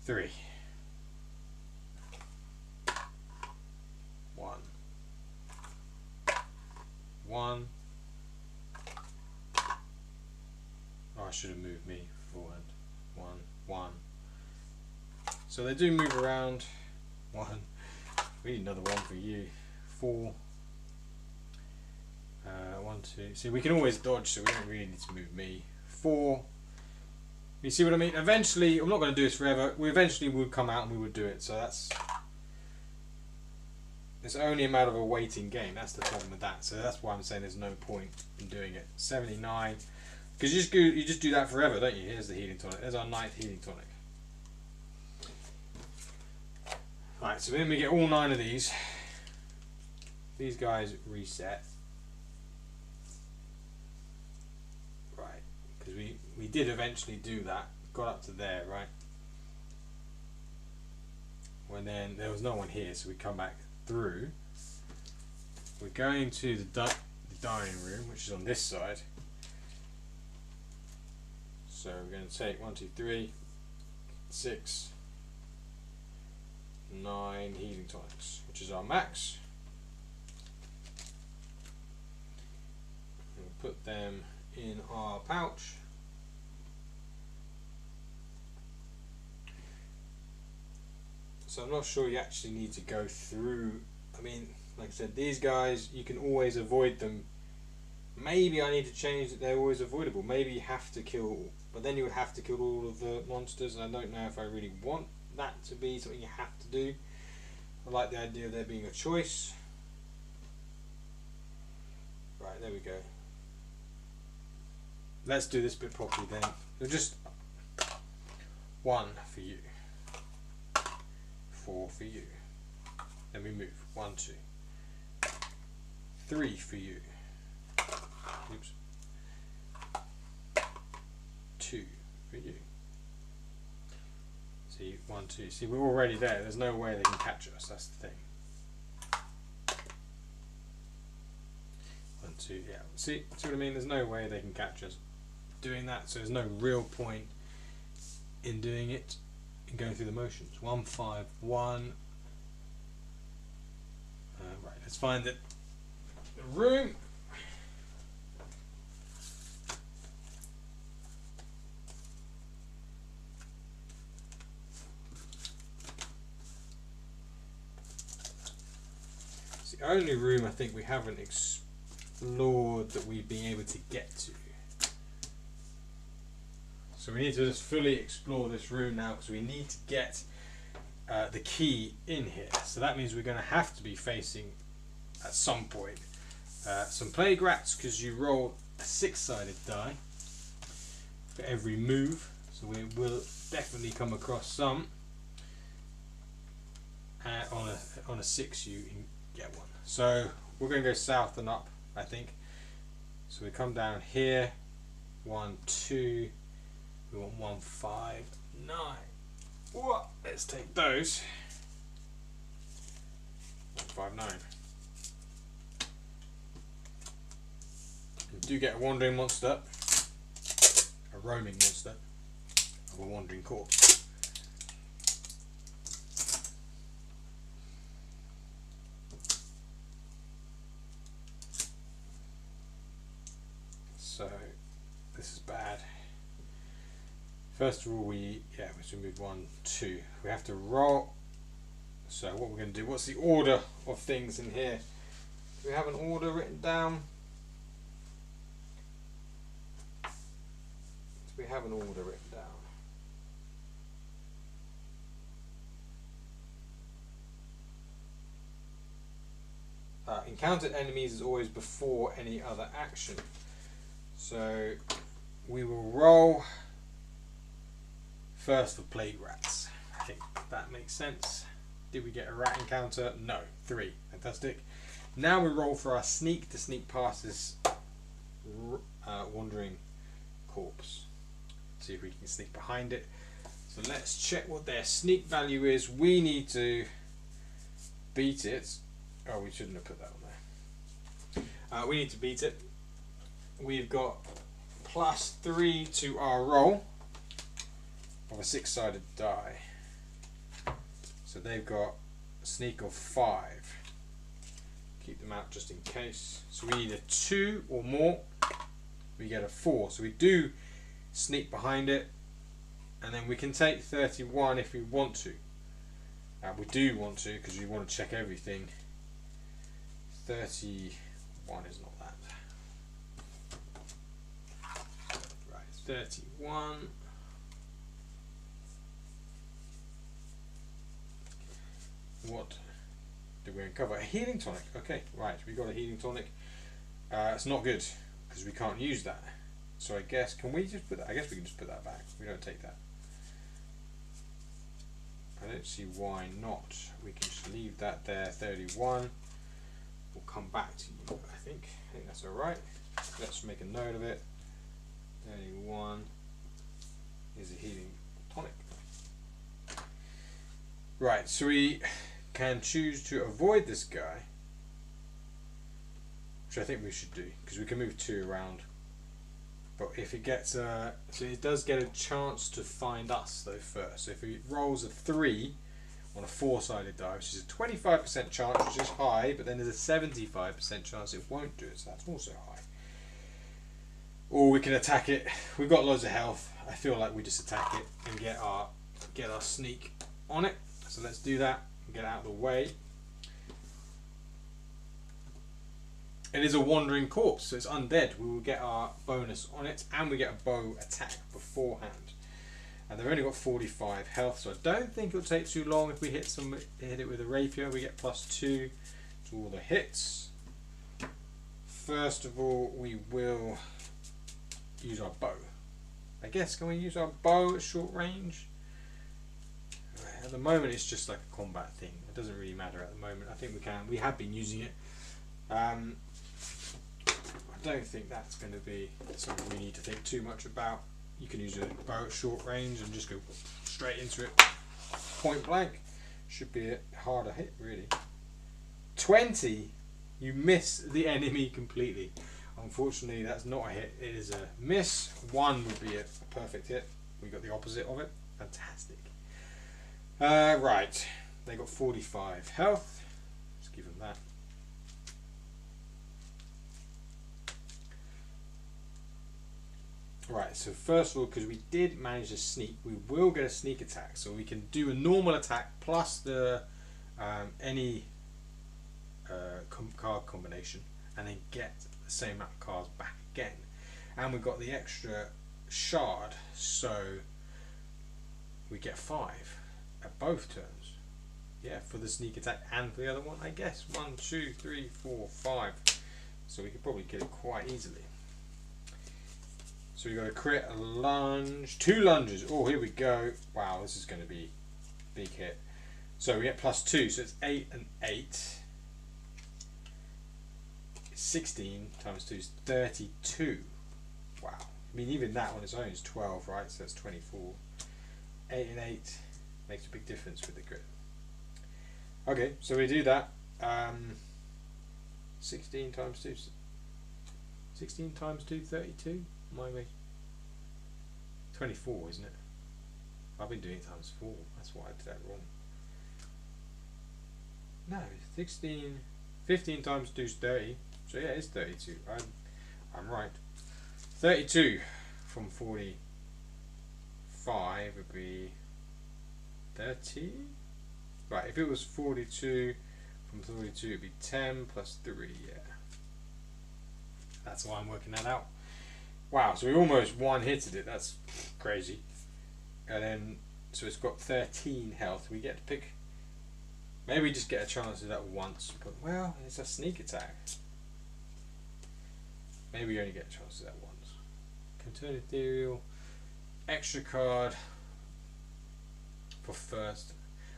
3. 1. 1. Oh, I should have moved me forward. 1, 1. So they do move around. 1. We need another 1 for you. 4. 1, 2. See, we can always dodge, so we don't really need to move me. 4. You see what I mean? Eventually, I'm not going to do this forever. We eventually would come out and we would do it. So it's only a matter of a waiting game. That's the problem with that. So that's why I'm saying there's no point in doing it. 79. Because you just do that forever, don't you? Here's the healing tonic. There's our 9th healing tonic. Right, so then we get all 9 of these. These guys reset. Right, because we did eventually do that. Got up to there, right? When then there was no one here, so we come back through. We're going to the dining room, which is on this side. So we're going to take 1, 2, 3, 6, 9 healing tonics, which is our max. We'll put them in our pouch. So I'm not sure you actually need to go through. I mean, like I said, these guys, you can always avoid them. Maybe I need to change that they're always avoidable. Maybe you have to kill, but then you would have to kill all of the monsters, and I don't know if I really want that to be something you have to do. I like the idea of there being a choice. Right, there we go. Let's do this bit properly then. So just 1 for you. 4 for you. Then we move. 1, 2. 3 for you. Oops. 2 for you. See, 1, 2. See, we're already there. There's no way they can catch us. That's the thing. 1, 2. Yeah. See what I mean? There's no way they can catch us doing that. So there's no real point in doing it and going through the motions. 1, 5, 1. Right. Let's find the room. It's the only room I think we haven't explored that we've been able to get to. So we need to just fully explore this room now because we need to get the key in here. So that means we're going to have to be facing at some point some plague rats, because you roll a 6-sided die for every move. So we will definitely come across some. On a 6 you can get one. So we're going to go south and up, I think. So we come down here. 1, 2. We want 1, 5, 9. What? Let's take those. 1, 5, 9. You do get a wandering monster, a roaming monster, of a wandering corpse. So this is bad. First of all, we move 1, 2. We have to roll. So what we're going to do? What's the order of things in here? Do we have an order written down? Do we have an order written down? Encountered enemies is always before any other action. So we will roll first for plague rats. I think that makes sense. Did we get a rat encounter? No. 3. Fantastic. Now we roll for our sneak to sneak past this wandering corpse. See if we can sneak behind it. So let's check what their sneak value is. We need to beat it. Oh, we shouldn't have put that on there. We need to beat it. We've got +3 to our roll of a 6-sided die. So they've got a sneak of 5. Keep them out just in case. So we need a 2 or more. We get a 4. So we do sneak behind it, and then we can take 31 if we want to. We do want to because we want to check everything. 31 is not that. Right, 31. What did we uncover? A healing tonic. Okay, right, we got a healing tonic. It's not good because we can't use that. So I guess, can we just put that? I guess we can just put that back. We don't take that. I don't see why not. We can just leave that there. 31. We'll come back to you, I think. I think that's alright. Let's make a note of it. 31 is a healing tonic. Right, so we can choose to avoid this guy, which I think we should do, because we can move 2 around. But if it gets so it does get a chance to find us though first. So if it rolls a 3 on a 4-sided die, which is a 25% chance, which is high, but then there's a 75% chance it won't do it, so that's also high. Or we can attack it. We've got loads of health. I feel like we just attack it and get our sneak on it. So let's do that and get out of the way. It is a wandering corpse, so it's undead. We will get our bonus on it, and we get a bow attack beforehand. And they've only got 45 health, so I don't think it'll take too long if we hit it with a rapier. We get +2 to all the hits. First of all, we will use our bow. I guess, can we use our bow at short range? At the moment it's just like a combat thing. It doesn't really matter at the moment. I think we can. We have been using it. I don't think that's going to be something we need to think too much about. You can use a bow at short range and just go straight into it. Point blank. Should be a harder hit really. 20! You miss the enemy completely. Unfortunately that's not a hit, it is a miss. 1 would be a perfect hit. We got the opposite of it. Fantastic. Right, they got 45 health. Let's give them that. Right, so first of all, because we did manage to sneak, we will get a sneak attack. So we can do a normal attack plus the any card combination, and then get the same amount of cards back again. And we've got the extra shard, so we get 5 at both turns. Yeah, for the sneak attack and for the other one, I guess. 1, 2, 3, 4, 5. So we could probably get it quite easily. So we got a crit, a lunge, 2 lunges. Oh, here we go. Wow, this is going to be a big hit. So we get +2, so it's 8 and 8. 16 times 2 is 32. Wow. I mean, even that on its own is 12, right? So that's 24. 8 and 8 makes a big difference with the crit. Okay, so we do that. 16 times 2. 16 times 2, 32. My way. 24, isn't it? I've been doing it times 4. That's why I did that wrong. No, 16, 15 times 2 is 30. So yeah, it's 32. I'm right. 32 from 45 would be 30. Right, if it was 42 from 42, it'd be 10 plus 3. Yeah, that's why I'm working that out. Wow, so we almost one-hitted it. That's crazy. And then, so it's got 13 health. We get to pick. Maybe we just get a chance of that once, but well, it's a sneak attack. Maybe we only get a chance of that once. Can turn ethereal. Extra card for first.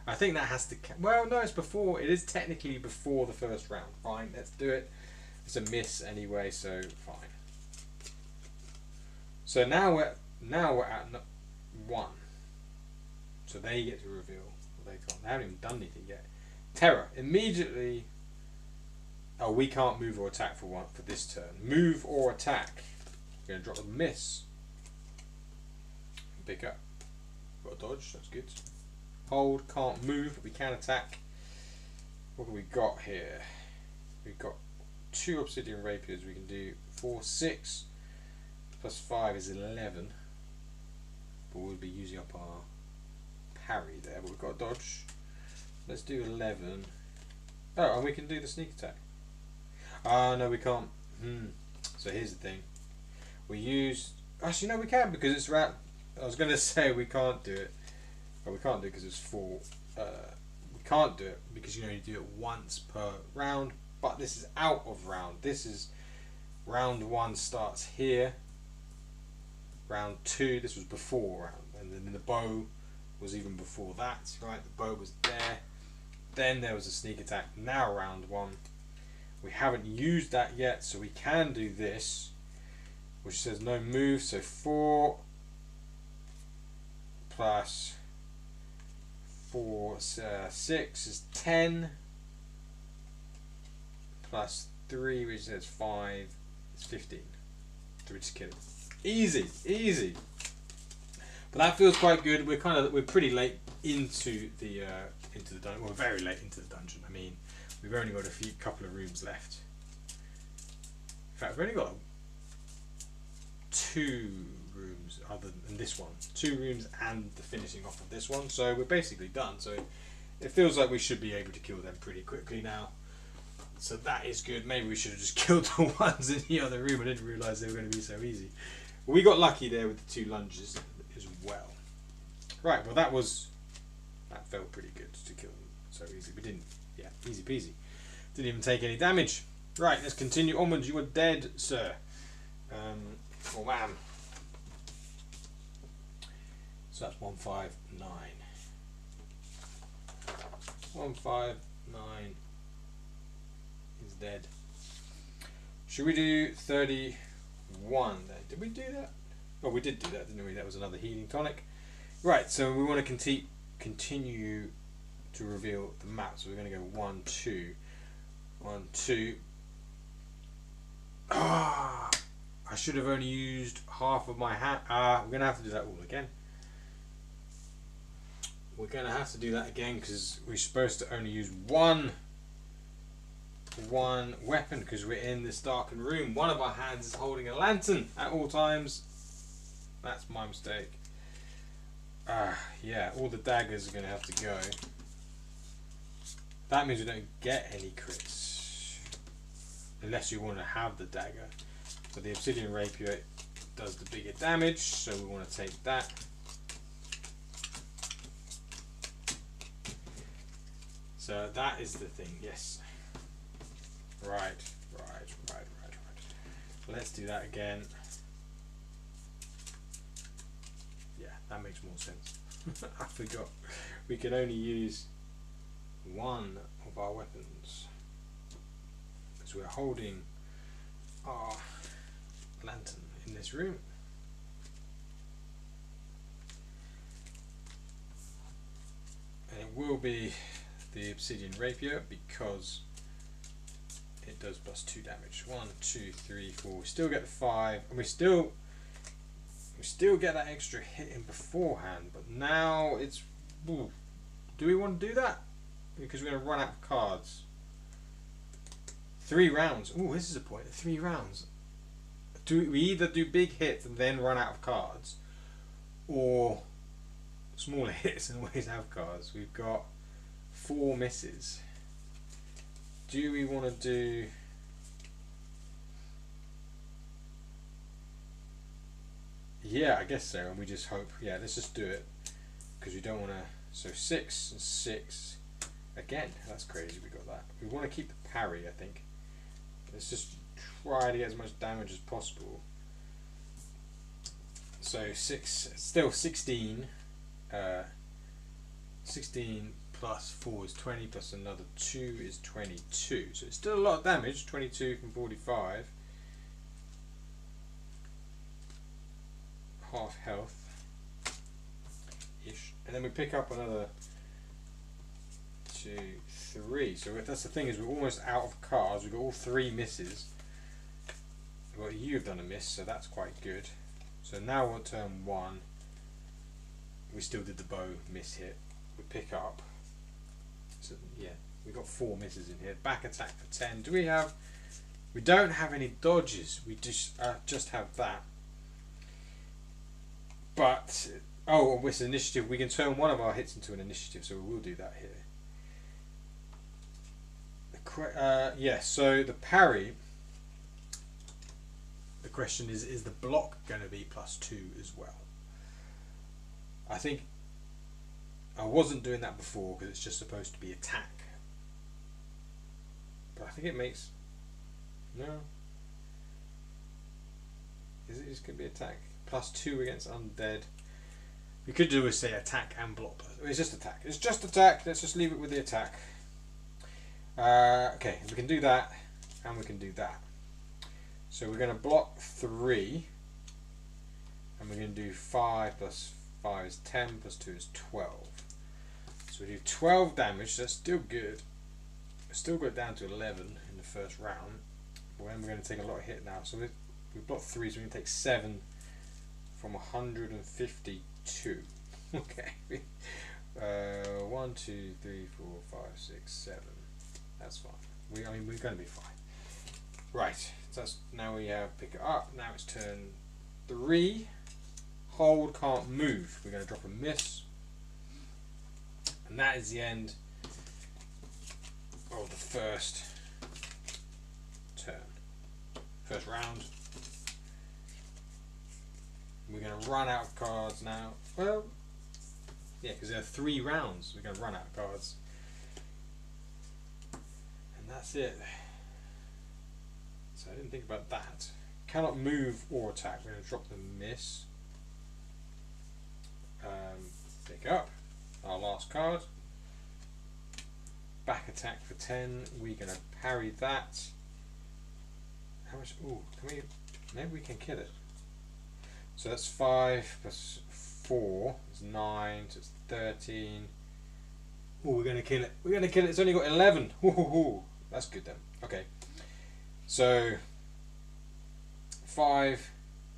I think that has to. Well, no, it's before. It is technically before the first round. Fine, let's do it. It's a miss anyway, so fine. So now we're at 1. So they get to reveal. Well, they can't. They haven't even done anything yet. Terror immediately. Oh, we can't move or attack for this turn. Move or attack. We're gonna drop a miss. Pick up. Got a dodge. That's good. Hold. Can't move, but we can attack. What have we got here? We've got 2 obsidian rapiers. We can do 4, 6. Plus 5 is 11. But we'll be using up our parry there. But we've got a dodge. Let's do 11. Oh, and we can do the sneak attack. Ah, no, we can't. So here's the thing. We use. Actually, no, we can because it's round. I was going to say we can't do it. But we can't do it because it's 4. We can't do it because you only do it once per round. But this is out of round. This is round 1 starts here. Round 2, this was before round, and then the bow was even before that, right? The bow was there. Then there was a sneak attack. Now round 1. We haven't used that yet, so we can do this, which says no move. So 4 plus 4, 6 is 10. Plus 3, which says 5, is 15. So we just kill it. Easy, easy. But that feels quite good. We're pretty late into the dungeon. Well, very late into the dungeon. I mean, we've only got a couple of rooms left. In fact, we've only got 2 rooms other than this one. 2 rooms and the finishing off of this one. So we're basically done. So it feels like we should be able to kill them pretty quickly now. So that is good. Maybe we should have just killed the ones in the other room. I didn't realise they were going to be so easy. We got lucky there with the 2 lunges as well. Right, well that felt pretty good to kill them so easy. We didn't, yeah, easy peasy. Didn't even take any damage. Right, let's continue onwards. You are dead, sir. Or ma'am. So that's 159. 159 is dead. Should we do 31 then? Did we do that? Oh, we did do that, didn't we? That was another healing tonic. Right, so we want to continue to reveal the map. So we're going to go 1, 2. 1, 2. Ah, I should have only used half of my hand. We're going to have to do that all again. We're going to have to do that again because we're supposed to only use one weapon because we're in this darkened room. One of our hands is holding a lantern at all times. That's my mistake. Yeah, all the daggers are going to have to go. That means we don't get any crits unless you want to have the dagger. So the obsidian rapier does the bigger damage, so we want to take that. So that is the thing, yes. Right. Let's do that again. Yeah, that makes more sense. I forgot. We can only use one of our weapons because we're holding our lantern in this room. And it will be the obsidian rapier because it does plus 2 damage. 1, 2, 3, 4. We still get the 5, and We still get that extra hit in beforehand, but now it's... Ooh, do we want to do that? Because we're going to run out of cards. 3 rounds. Ooh, this is a point. 3 rounds. Do we either do big hits and then run out of cards, or smaller hits and always have cards? We've got 4 misses. Do we want to do... Yeah, I guess so, and we just hope... Yeah, let's just do it, because we don't want to... So 6 and 6. Again, that's crazy we got that. We want to keep the parry, I think. Let's just try to get as much damage as possible. So 6, still 16. 16 plus 4 is 20, plus another 2 is 22. So it's still a lot of damage, 22 from 45. Half health ish. And then we pick up another 2, 3. So that's the thing, is we're almost out of cards. We've got all 3 misses. Well, you've done a miss, so that's quite good. So now we're on turn 1. We still did the bow miss hit. We pick up. So yeah, we got 4 misses in here. Back attack for 10. Do we have? We don't have any dodges. We just have that. But oh, with initiative, we can turn one of our hits into an initiative, so we will do that here. Yeah. So the parry. The question is the block going to be +2 as well? I think I wasn't doing that before because it's just supposed to be attack. But I think it makes... No. Is it just going to be attack? +2 against undead. We could do is say attack and block. It's just attack. It's just attack. Let's just leave it with the attack. Okay, we can do that and we can do that. So we're going to block 3, and we're going to do 5 plus 5 is 10, plus 2 is 12. So we do 12 damage, so that's still good. Still got down to 11 in the first round. But then we're going to take a lot of hit now. So we blocked 3, so we're going to take 7 from 152. Okay. 1, 2, 3, 4, 5, 6, 7. That's fine. We're going to be fine. Right. So that's, now we have pick it up. Now it's turn 3. Hold, can't move. We're going to drop a miss. And that is the end of the first turn. First round. We're going to run out of cards now. Well, yeah, because there are 3 rounds. We're going to run out of cards. And that's it. So I didn't think about that. Cannot move or attack. We're going to drop the miss. Pick up our last card. Back attack for 10. We're going to parry that. How much? Ooh, can we? Maybe we can kill it. So that's 5 plus 4 is 9. So it's 13. Oh, we're going to kill it. We're going to kill it. It's only got 11. Ooh, that's good then. Okay. So 5,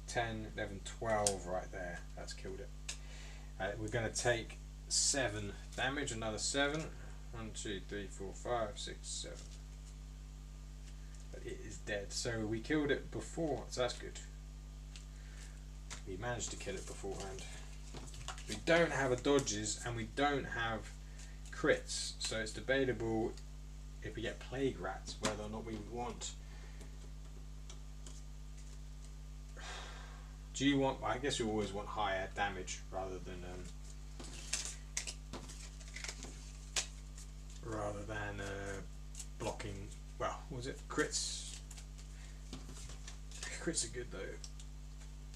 10, 11, 12 right there. That's killed it. We're going to take 7 damage, another 7. 1, 2, 3, 4, 5, 6, 7. But it is dead. So we killed it before, so that's good. We managed to kill it beforehand. We don't have a dodges and we don't have crits, so it's debatable if we get plague rats whether or not we would want. Do you want? I guess you always want higher damage rather than blocking. Well, was it crits? Crits are good though.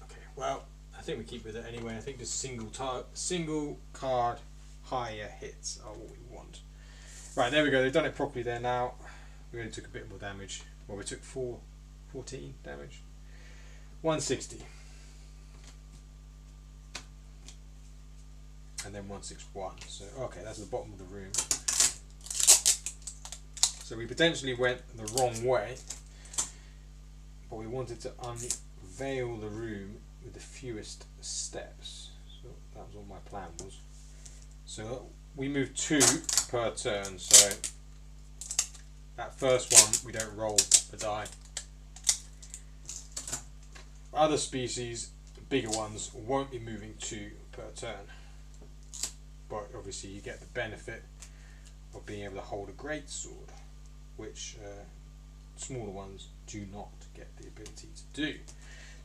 Okay, well, I think we keep with it anyway. I think just single card higher hits are what we want. Right, there we go. They've done it properly there now. We only took a bit more damage. Well, we took 14 damage. 160. And then 161. So okay, that's the bottom of the room. So we potentially went the wrong way, but we wanted to unveil the room with the fewest steps. So that was all my plan was. So we move 2 per turn, so that first one we don't roll a die. Other species, bigger ones, won't be moving 2 per turn. But obviously you get the benefit of being able to hold a great sword, which smaller ones do not get the ability to do.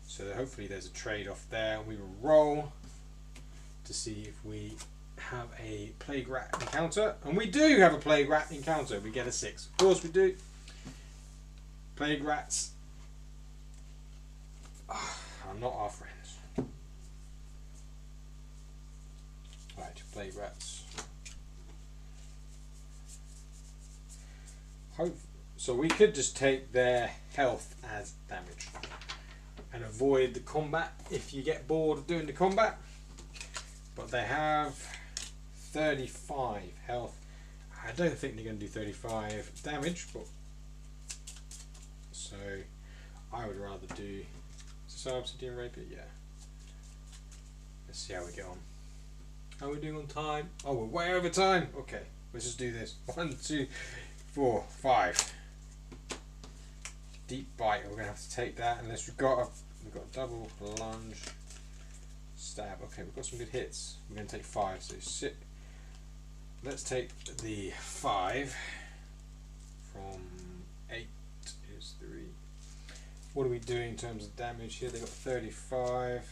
So hopefully there's a trade-off there. We will roll to see if we have a plague rat encounter, and we do have a plague rat encounter. We get a 6. Of course we do. Plague rats are not our friends. Right, plague rats. So we could just take their health as damage and avoid the combat if you get bored of doing the combat. But they have 35 health. I don't think they're going to do 35 damage, but so I would rather do Obsidian Rapier. Yeah. Let's see how we get on. How are we doing on time? Oh, we're way over time. Okay, let's just do this. 1, 2, 4, 5. Deep bite. We're gonna have to take that unless we've got a double lunge, stab. Okay, we've got some good hits. We're gonna take 5. So 6. Let's take the 5 from 8 is 3. What are we doing in terms of damage here? They got 35.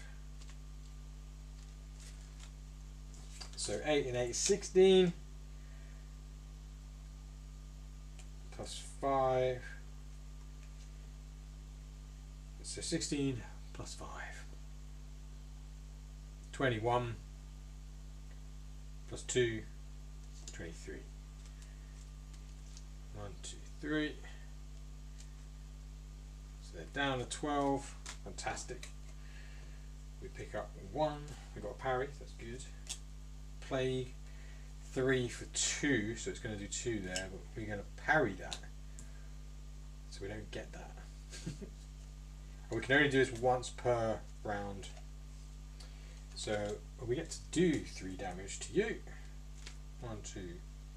So 8 and 8 is 16. Plus 5. So 16 plus 5. 21 plus 2. 23. 1, 2, 3. So they're down to 12. Fantastic. We pick up 1. We got a parry. That's good. Plague 3 for 2. So it's going to do 2 there, but we're going to parry that. So we don't get that. And we can only do this once per round. So we get to do 3 damage to you. 1, 2,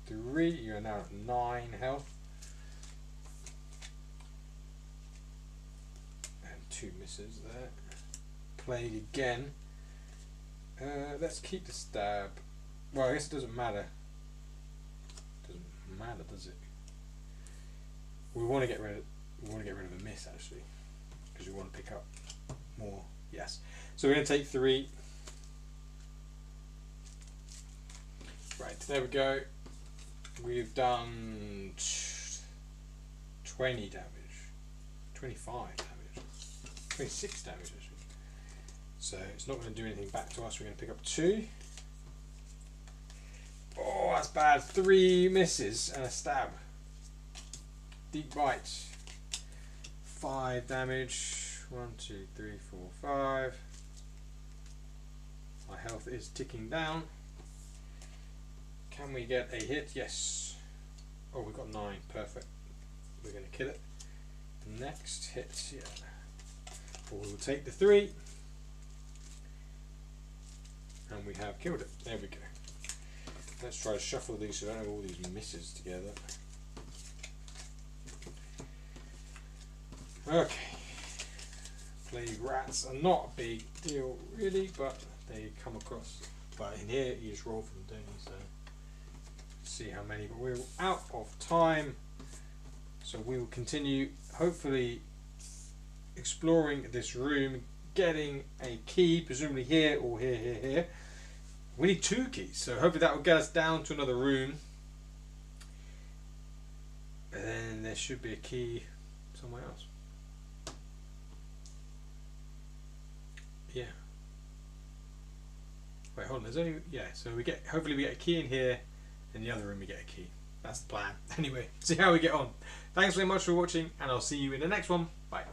3. You are now at 9 health. And 2 misses there. Plague again. Let's keep the stab. Well, I guess it doesn't matter. Doesn't matter, does it? We want to get rid of a miss actually, because we want to pick up more. Yes. So we're going to take 3. Right, there we go. We've done 20 damage, 25 damage, 26 damage actually. So it's not going to do anything back to us. We're going to pick up 2. Oh, that's bad. 3 misses and a stab. Deep bite. 5 damage. 1, 2, 3, 4, 5. My health is ticking down. Can we get a hit? Yes. Oh, we've got 9. Perfect. We're going to kill it. Next hit, yeah. Well, we will take the 3. And we have killed it. There we go. Let's try to shuffle these so I don't have all these misses together. Okay. Plague rats are not a big deal really, but they come across. But in here you just roll for them, don't you? So see how many, but we're out of time. So we will continue hopefully exploring this room, getting a key, presumably here or here. We need 2 keys, so hopefully that will get us down to another room. And then there should be a key somewhere else. Yeah. Wait, hold on. There's only so hopefully we get a key in here, and the other room we get a key. That's the plan. Anyway, see how we get on. Thanks very much for watching, and I'll see you in the next one. Bye.